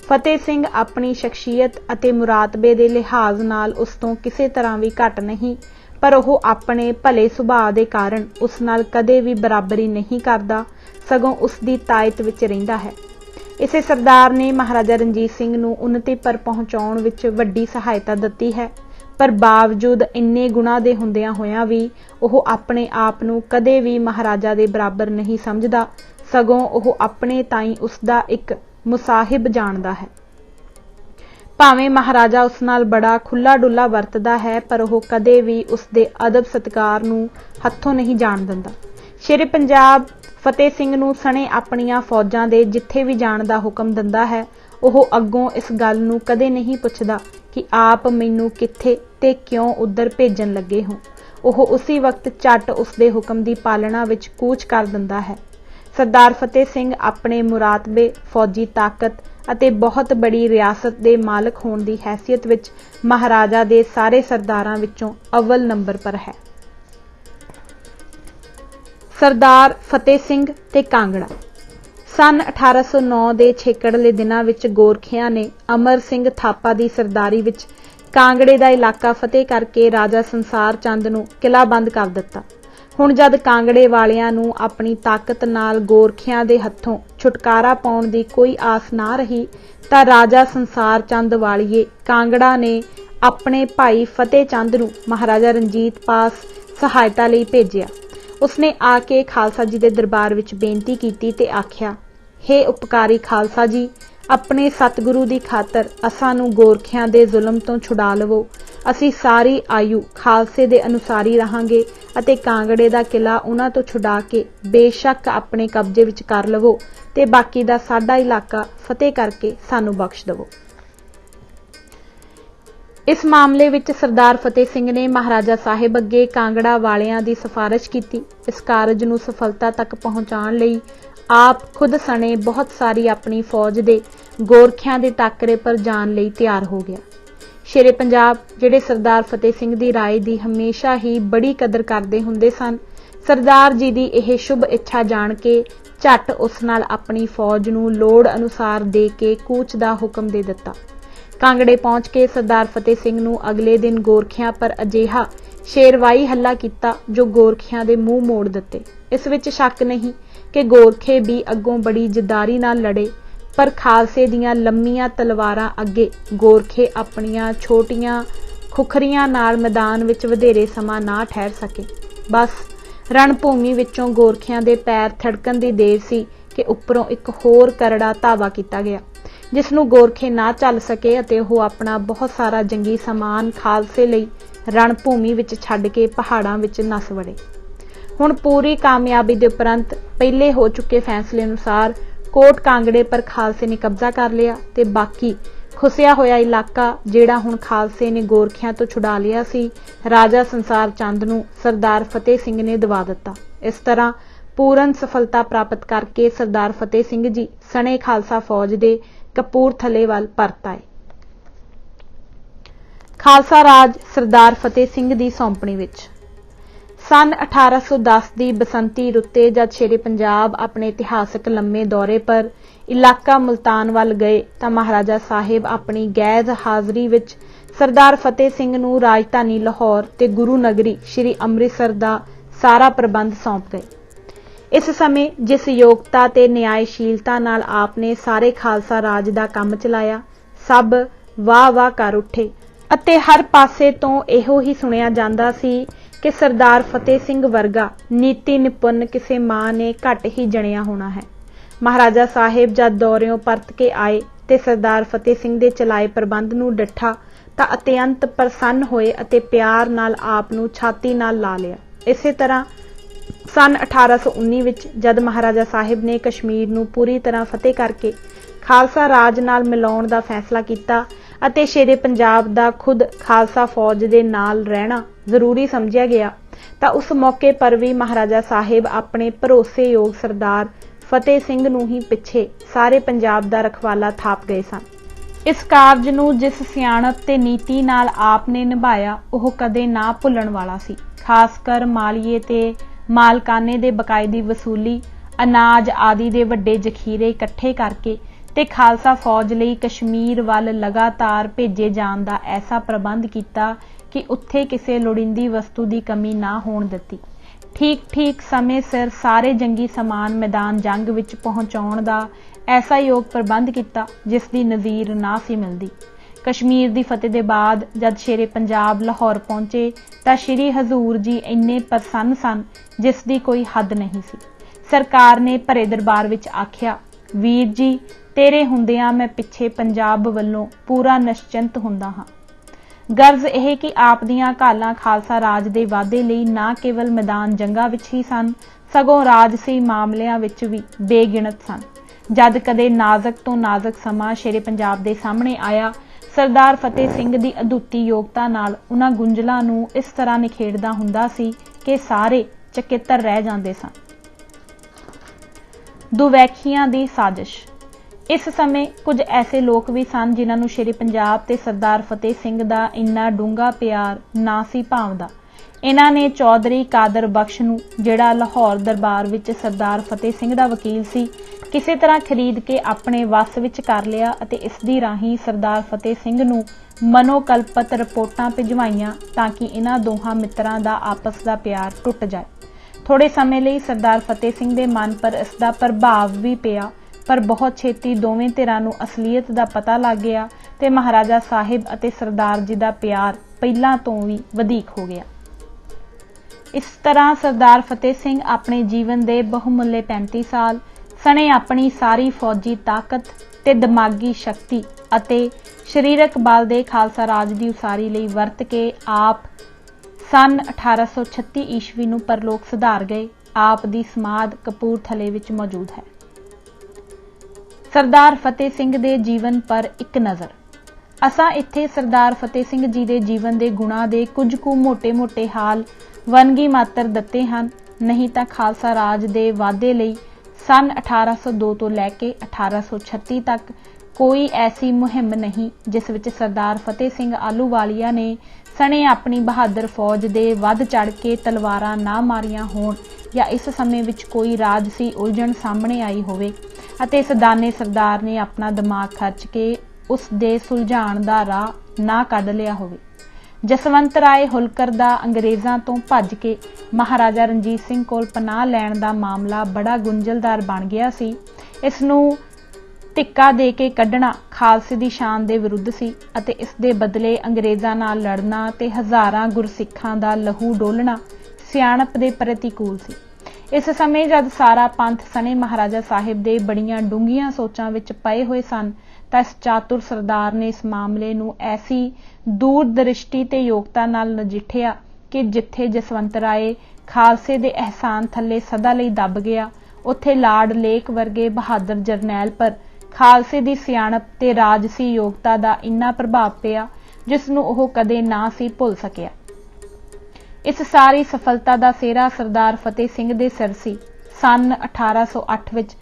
फतेह सिंह अपनी शख्सियत अते मुरातबे दे लिहाज नाल उस तों किसी तरह भी घट नहीं, पर ओह अपने भले सुभाਅ दे कारण उस नाल कदे भी बराबरी नहीं करदा, सगों उस दी तायत विच रहिंदा है। इसे सरदार ने महाराजा रणजीत सिंह नूं उन्नति पर पहुंचाउण विच वड्डी सहायता दित्ती है, पर बावजूद इन्ने गुणां दे हुंदियां होइयां भी ओह अपने आप नूं कदे भी महाराजा दे बराबर नहीं समझदा, सगों ओह अपने ताईं उसदा एक मुसाहिब जाणदा है। भावें महाराजा उस नाल बड़ा खुला डुला वरतदा है, पर ओह कदे भी उसदे अदब सत्कार नूं हत्थों नहीं जाण दिंदा। शेरे पंजाब फतेह सिंह नूं सने अपनियां फौजां दे जिथे भी जाण दा हुक्म दिंदा है, ओह अग्गों इस गल नूं कदे नहीं पुछदा कि आप मैनूं किथे ते क्यों उधर भेजण लगे हो। ओह उसी वक्त झट उसदे हुक्म दी पालना विच कूच कर दिंदा है। सरदार फतेह सिंह अपने मुरातबे, फौजी ताकत अते बहुत बड़ी रियासत दे मालक होण दी हैसियत विच महाराजा दे सारे सरदारां विचों अव्वल नंबर पर है। सरदार फतेह सिंह ते कांगड़ा। सन 1809 ਦੇ ਛੇਕੜਲੇ ਦਿਨਾਂ ਵਿੱਚ ਗੋਰਖਿਆਂ ਨੇ ਅਮਰ ਸਿੰਘ ਥਾਪਾ ਦੀ ਸਰਦਾਰੀ ਵਿੱਚ ਕਾਂਗੜੇ ਦਾ ਇਲਾਕਾ ਫਤਿਹ ਕਰਕੇ ਰਾਜਾ ਸੰਸਾਰ ਚੰਦ ਨੂੰ ਕਿਲ੍ਹਾਬੰਦ ਕਰ ਦਿੱਤਾ। ਹੁਣ ਜਦ ਕਾਂਗੜੇ ਵਾਲਿਆਂ ਨੂੰ ਆਪਣੀ ਤਾਕਤ ਨਾਲ ਗੋਰਖਿਆਂ ਦੇ ਹੱਥੋਂ ਛੁਟਕਾਰਾ ਪਾਉਣ ਦੀ ਕੋਈ ਆਸ ਨਾ ਰਹੀ ਤਾਂ ਰਾਜਾ ਸੰਸਾਰ ਚੰਦ ਵਾਲੀਏ ਕਾਂਗੜਾ ਨੇ ਆਪਣੇ ਭਾਈ ਫਤਿਹ ਚੰਦ ਨੂੰ ਮਹਾਰਾਜਾ ਰਣਜੀਤ ਪਾਸ सहायता लई भेजिया। उसने आके खालसा जी के दरबार विच बेनती की ते आख्या, हे उपकारी खालसा जी, अपने सतगुरु की खातर असां गोरखियां दे जुल्म तो छुड़ा लवो। असी सारी आयु खालसे दे अनुसारी रहांगे अते कांगड़े दा किला उन्हां तो छुड़ा के बेशक अपने कब्जे विच कर लवो ते बाकी दा साडा इलाका फतेह करके सानू बख्श दवो। इस मामले विच सरदार फतेह सिंह ने महाराजा साहिब अगे कांगड़ा वालियां दी सिफारिश की। इस कारज नूं सफलता तक पहुंचाउण लई आप खुद सने बहुत सारी अपनी फौज दे गोरखियां दे टाकरे पर जाण लई तैयार हो गया। शेरे पंजाब जिहड़े सरदार फतेह सिंह दी राय दी हमेशा ही बड़ी कदर करदे हुंदे सन, सरदार जी दी यह शुभ इच्छा जाण के झट उस नाल अपनी फौज नूं लोड़ अनुसार दे के कूच दा हुक्म दे दिता। कांगड़े पहुंच के सरदार फतेह सिंह नूं अगले दिन गोरखियां पर अजिहा शेरवाई हल्ला किया जो गोरखियां दे मूँह मोड़ दिते। इस विच शक नहीं कि गोरखे भी अगों बड़ी जदारी नाल लड़े, पर खालसे दियां लंमियां तलवारां अगे गोरखे अपनियां छोटियां खुखरियां नाल मैदान विच वधेरे समां ना ठहर सके। बस रणभूमि विचों गोरखियां दे पैर थड़कन दी देर सी कि उपरों एक होर करड़ा धावा किया गया, जिसनूं गोरखे ना चल सके अते ओह अपना बहुत सारा जंगी समान खालसे लई रणभूमि विच छड्ड के पहाड़ां विच नस वड़े। हुण पूरी कामयाबी दे उपरंत पहले हो चुके फैसले अनुसार कोट कांगड़े पर खालसे ने कब्जा कर लिया ते बाकी खुसिया होया इलाका जिहड़ा हुण खालसे ने गोरखियां तो छुड़ा लिया सी, राजा संसार चंद नूं सरदार फतेह सिंह ने दवा दिता। इस तरह पूर्ण सफलता प्राप्त करके सरदार फतेह सिंह जी सने खालसा फौज दे कपूरथले वल परत आए। खालसा राज सरदार फतेह सिंह दी सौंपणी विच सन 1810 की बसंती रुत्ते जद शेरे पंजाब अपने इतिहासक लम्मे दौरे पर इलाका मुल्तान वल गए तो महाराजा साहिब अपनी गैज हाज़री विच सरदार फतेह सिंह नूं राजधानी लाहौर ते गुरु नगरी श्री अमृतसर दा सारा प्रबंध सौंप गए। इस समय जिस योग्यता ते न्यायशीलता नाल आपने सारे खालसा राज दा काम चलाया, सब वाह वाह कर उठे अते हर पासे तो इहो ही सुनिया जांदा सी कि सरदार फतेह सिंह वर्गा नीति निपुण किसी मां ने घट ही जणिया होना है। महाराजा साहिब जद दौरियों परत के आए ते सरदार फतेह सिंह दे चलाए प्रबंध नूं डिठा तां अत्यंत प्रसन्न होए अते प्यार नाल आप नूं छाती नाल ला लिया। इसे तरह सन 1819 विच जद महाराजा साहिब ने कश्मीर नूं पूरी तरह फतेह करके खालसा राज नाल मिलाउण दा फैसला किया अते शेरे पंजाब दा खुद खालसा फौज दे नाल रहना जरूरी समझिया गया, तां उस मौके पर भी महाराजा साहिब अपने भरोसेयोग सरदार फतेह सिंह नूं ही पिछे सारे पंजाब दा रखवाला थाप गए सन। इस कारज नूं जिस सियाणप ते नीति नाल आप ने निभाया ओह कदे ना भुल्लण वाला सी। खासकर मालीए ते मालकाने दे बकायदी वसूली, अनाज आदि दे वड्डे जखीरे इकट्ठे करके ते खालसा फौज लई कश्मीर वल लगातार भेजे जाण दा ऐसा प्रबंध किया कि उत्थे किसी लोड़ींदी वस्तु की कमी ना होण दित्ती। ठीक ठीक समय सिर सारे जंगी समान मैदान जंग विच पहुंचाउण दा ऐसा योग प्रबंध किया जिसकी नज़ीर ना सी मिलदी। कश्मीर की फतेह के बाद जद शेरे पंजाब लाहौर पहुंचे तां श्री हजूर जी इन्ने प्रसन्न सन जिसकी कोई हद नहीं सी। सरकार ने भरे दरबार विच आख्या, वीर जी तेरे हुंदियां मैं पिछे पंजाब वल्लों पूरा निश्चिंत हुंदा हां। गर्ज यह कि आप दियां घालां खालसा राज दे वाधे लई ना केवल मैदान जंगा विच ही सन सगों राजसी मामलिਆਂ विच भी बेगिणत सन। जद कदे नाजक तो नाजक समा शेरे पंजाब दे सामने आया, सरदार फतेह सिंह दी अदुੱਤੀ योग्यता नाल उन्हां गुंजलां नूं इस तरह निखेड़दा हुंदा सी कि सारे चकितर रह जांदे सन। दुवैखियां दी साजिश। इस समय कुछ ऐसे लोग भी सन जिन्हां नूं शेरे पंजाब ते सरदार फतेह सिंह दा इन्ना डूंगा प्यार ना सी भावदा। इन्हां ने चौधरी कादर बख्श नूं जिहड़ा लाहौर दरबार विच सरदार फतेह सिंह दा वकील सी, किसी तरह खरीद के अपने वस विच कर लिया अते इस दी राही सरदार फतेह सिंह नूं मनोकल्पत रिपोर्टां भिजवाईयां तां कि इन्हां दोहां मित्रां दा आपस दा प्यार टुट जाए। थोड़े समय लई सरदार फतेह सिंह दे मन पर इसदा प्रभाव भी पिया, पर बहुत छेती दोवें धिरां नूं असलीयत दा पता लग गया ते महाराजा साहिब अते सरदार जी दा प्यार पहिलां तो भी वधीक हो गया। इस तरह सरदार फतेह सिंह अपने जीवन के बहुमुल्ले 35 साल सने अपनी सारी फौजी ताकत ते दिमागी शक्ति ਅਤੇ शरीरक बल के खालसा राज की उसारी लई वरत के आप सन 1836 ईस्वी नूं परलोक सिधार गए। आप दी समाध कपूरथले विच मौजूद है। सरदार फतेह सिंह दे जीवन पर एक नज़र। असां इत्थे सरदार फतेह सिंह जी दे जीवन दे गुणां दे कुछ कु मोटे मोटे हाल वनगी मात्र दत्ते हन, नहीं तां खालसा राज दे वाधे लई सन 1802 तो लैके 1836 तक कोई ऐसी मुहिम नहीं जिस विच सरदार फतेह सिंह आलूवालिया ने सने अपनी बहादुर फौज दे वध चढ़ के तलवारां ना मारियां होण या इस समय विच कोई राजसी उलझन सामने आई होवे अते इस दाने सरदार ने अपना दिमाग खर्च के उस दे सुलझाण दा राह ना कढ लिया होवे। जसवंत राय हुलकर दा अंग्रेज़ां तो भज के महाराजा रणजीत सिंह कोल पनाह लैण दा मामला बड़ा गुंझलदार बन गया सी। इस नूं धिक्का दे के कढ़ना खालसे दी शान दे विरुद्ध सी अते इस दे बदले अंग्रेज़ां नाल लड़ना ते हज़ारां गुरसिखां दा लहू डोलना सियाणप दे प्रतिकूल सी। इस समय जद सारा पंथ सने महाराजा साहिब दे बड़ियां डूंघियां सोचां विच पए होए सन तां इस चातुर सरदार ने इस मामले नूं ऐसी दूरदृष्टि ते योगता नाल नजिठिया कि जिथे जसवंत राय खालसे दे एहसान थल्ले सदा लई दब गया, उत्थे लार्ड लेक वर्गे बहादुर जरनैल पर खालसे दी सियाणप ते राजसी योगता दा इन्ना प्रभाव पिया जिस नूं ओह कदे ना सी भुल सकिया। इस सारी सफलता दा सेहरा सरदार फतेह सिंह दे सिर सी। सन 1808 विच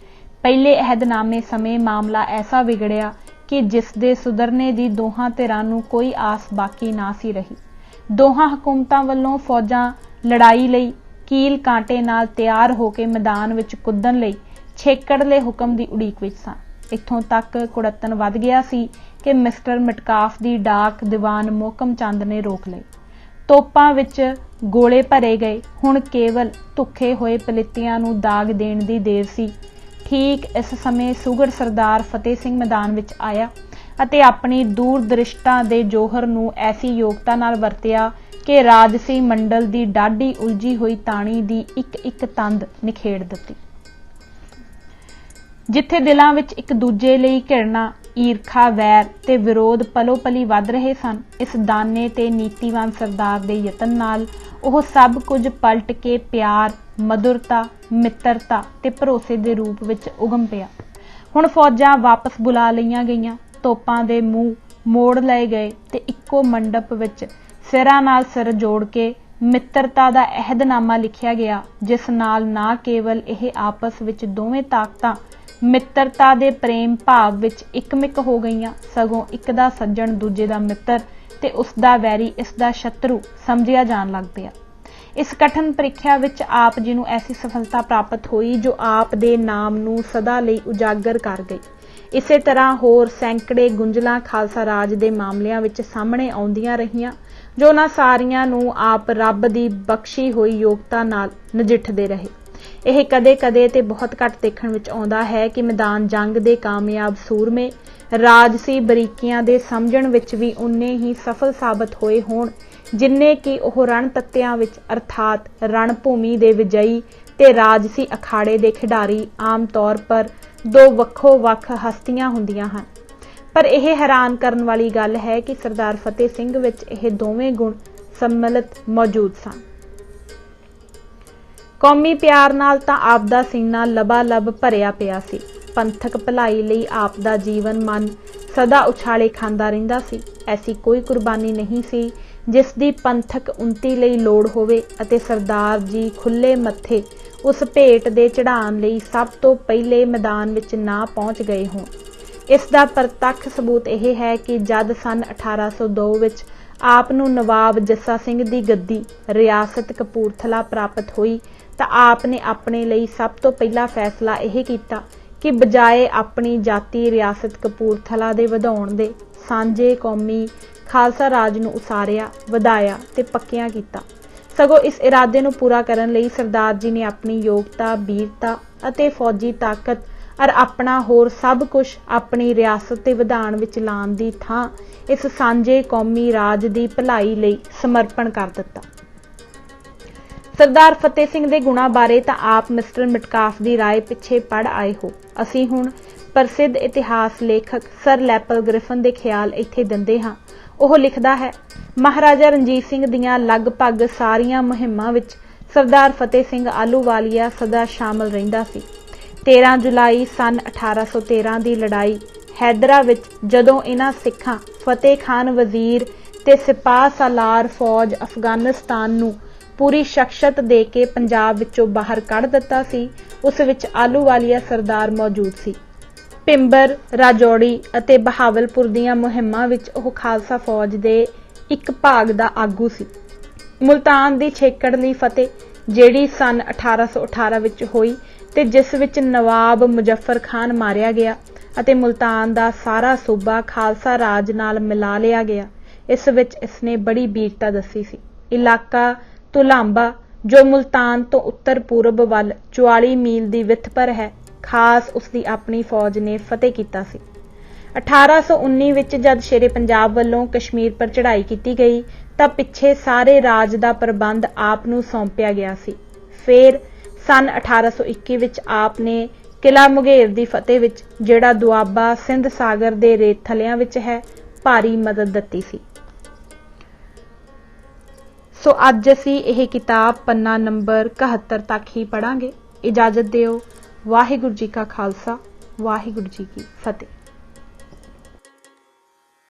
पहले अहदनामे समय मामला ऐसा विगड़िया कि जिस दे सुधरने दी दोहां धिरां नूं कोई आस बाकी ना सी रही। दोहां हुकूमतां वल्लों फौजां लड़ाई लई कील कांटे नाल तैयार होके मैदान विच कुद्दण लई छेकड़ले हुकम दी उड़ीक विच सन। इत्थों तक कुड़तन वध गया सी कि मिस्टर मटकाफ दी डाक दीवान मोहकम चंद ने रोक लई। तोपां विच गोले भरे गए। हुण केवल धुखे होए पलितियां नूं दाग देण दी देर सी। ठीक इस समय सुघड़ सरदार फतेह सिंह मैदान विच आया अते अपनी दूरदृष्टा दे जोहर नूं ऐसी योगता नाल वरतिया कि राजसी मंडल दी डाढी उलझी हुई ताणी दी एक एक तंद निखेड़ दित्ती। जिथे दिलां विच एक दूजे लई घिरना, ईरखा, वैर ते विरोध पलो पली वध रहे सन, इस दाने ते नीतिवान सरदार दे यतन नाल ओह सब कुछ पलट के प्यार, मधुरता, मित्रता ते भरोसे दे रूप विच उगम पिया। हुण फौजां वापस बुला लईआं गईआं, तोपां दे मूँह मोड़ लए गए ते इक्को मंडप विच सिरां नाल सिर जोड़ के मित्रता दा अहदनामा लिखिया गया, जिस नाल ना केवल यह आपस विच दोवें ताकतां मित्रता दे प्रेम भाव विच इकमिक हो गईयां, सगों एक दा सज्जण दूजे दा मित्र ते उसदा वैरी इसदा शत्रु समझिया जान लग पिया। इस कठिन प्रीख्या विच आप जी नूं ऐसी सफलता प्राप्त हुई जो आप दे नाम नूं सदा लई उजागर कर गई। इसे तरह होर सैकड़े गुंजलां खालसा राज दे मामलिਆਂ विच सामने आउंदियां रहियां जो ना सारियां नूं आप रब दी बख्शी हुई योगता नाल नजिठदे रहे। यह कदे कदे ते बहुत घट देखण विच आउंदा है कि मैदान जंग दे कामयाब सूरमे राजसी बरीकियां दे समझण विच भी उन्ने ही सफल साबित होए होण जिन्ने कि ओह रण तत्तियां विच अर्थात रणभूमि दे विजयी ते राजसी अखाड़े दे खिडारी आम तौर पर दो वक्खो वक्ख हस्तियां हुंदियां हन। पर यह हैरान करन वाली गल है कि सरदार फतेह सिंह विच यह दोवें गुण सम्मिलित मौजूद सन। कौमी प्यार नाल तां आप दा सीना लबालब भरिया पिया सी। पंथक भलाई लई आप दा जीवन मन सदा उछाले खांदा रहिंदा सी। ऐसी कोई कुर्बानी नहीं सी जिस दी पंथक उन्नति लई लोड़ होवे अते सरदार जी खुले मत्थे उस भेट दे चढ़ाण लई सब तो पहले मैदान विच ना पहुंच गए होण। इस दा प्रतੱਖ सबूत यह है कि जद सन 1802 विच आप नूं नवाब जस्सा सिंह दी गद्दी रियासत कपूरथला प्राप्त हुई तां आप ने अपने लिए सब तो पहला फैसला यह किया कि बजाए अपनी जाति रियासत कपूरथला दे वधाउण दे सांझे कौमी खालसा राज नूं उसारिया, वधाया ते पक्किया कीता। सगों इस इरादे नूं पूरा करन लई सरदार जी ने अपनी योग्यता, वीरता अते फौजी ताकत और अपना होर सब कुछ अपनी रियासत ते विधान विच लाण दी थां इस सांझे कौमी राज दी भलाई लई समर्पण कर दिता। सरदार फतेह सिंह दे गुणां बारे तां आप मिस्टर मिटकाफ दी राय पिछे पढ़ आए हो। असीं हुण प्रसिद्ध इतिहास लेखक सर लैपल ग्रिफन दे ख्याल इत्थे दिंदे हां। ਉਹ लिखदा है, महाराजा रणजीत सिंह दीआं लगभग सारियां मुहिमां विच सरदार फतेह सिंह आहलूवालिया सदा शामिल रहिंदा सी। 13 जुलाई सन 1813 ਦੀ लड़ाई हैदरा विच जदों इन्हां सिखां फतेह खान वजीर ते सिपाह सालार फौज अफगानिस्तान नूं पूरी शख्सियत दे के पंजाब विचों बाहर कढ़ दिता सी, उस विच आहलूवालिया सरदार मौजूद सी। पिंबर, राजौड़ी अते बहावलपुर दीआं मुहिमां विच ओह खालसा फौज दे एक भाग दा आगू सी। मुल्तान दी छेकड़ लई फतेह जिहड़ी सन 1818 विच होई ते जिस विच नवाब मुजफ्फर खान मारिया गया अते मुल्तान दा सारा सूबा खालसा राज नाल मिला लिया गया, इस विच इसने बड़ी वीरता दसी सी। इलाका तुलांबा जो मुल्तान तो उत्तर पूरब वल 44 मील दी विथ पर है, खास उसकी अपनी फौज ने फतेह कीता सी। 1819 विच जद शेरे पंजाब वल्लों कश्मीर पर चढ़ाई की गई तां पिछे सारे राज दा प्रबंध आप नूं सौंपिया गया सी। फिर सन 1821 विच आप ने किला मुघेर दी फतेह विच जिहड़ा दुआबा सिंध सागर दे रेत थलियां विच है भारी मदद दित्ती सी। सो अज असी यह किताब पन्ना नंबर 71 तक ही पढ़ांगे। इजाजत दिओ। वाहिगुरू जी का खालसा, वाहिगुरू जी की फतेह।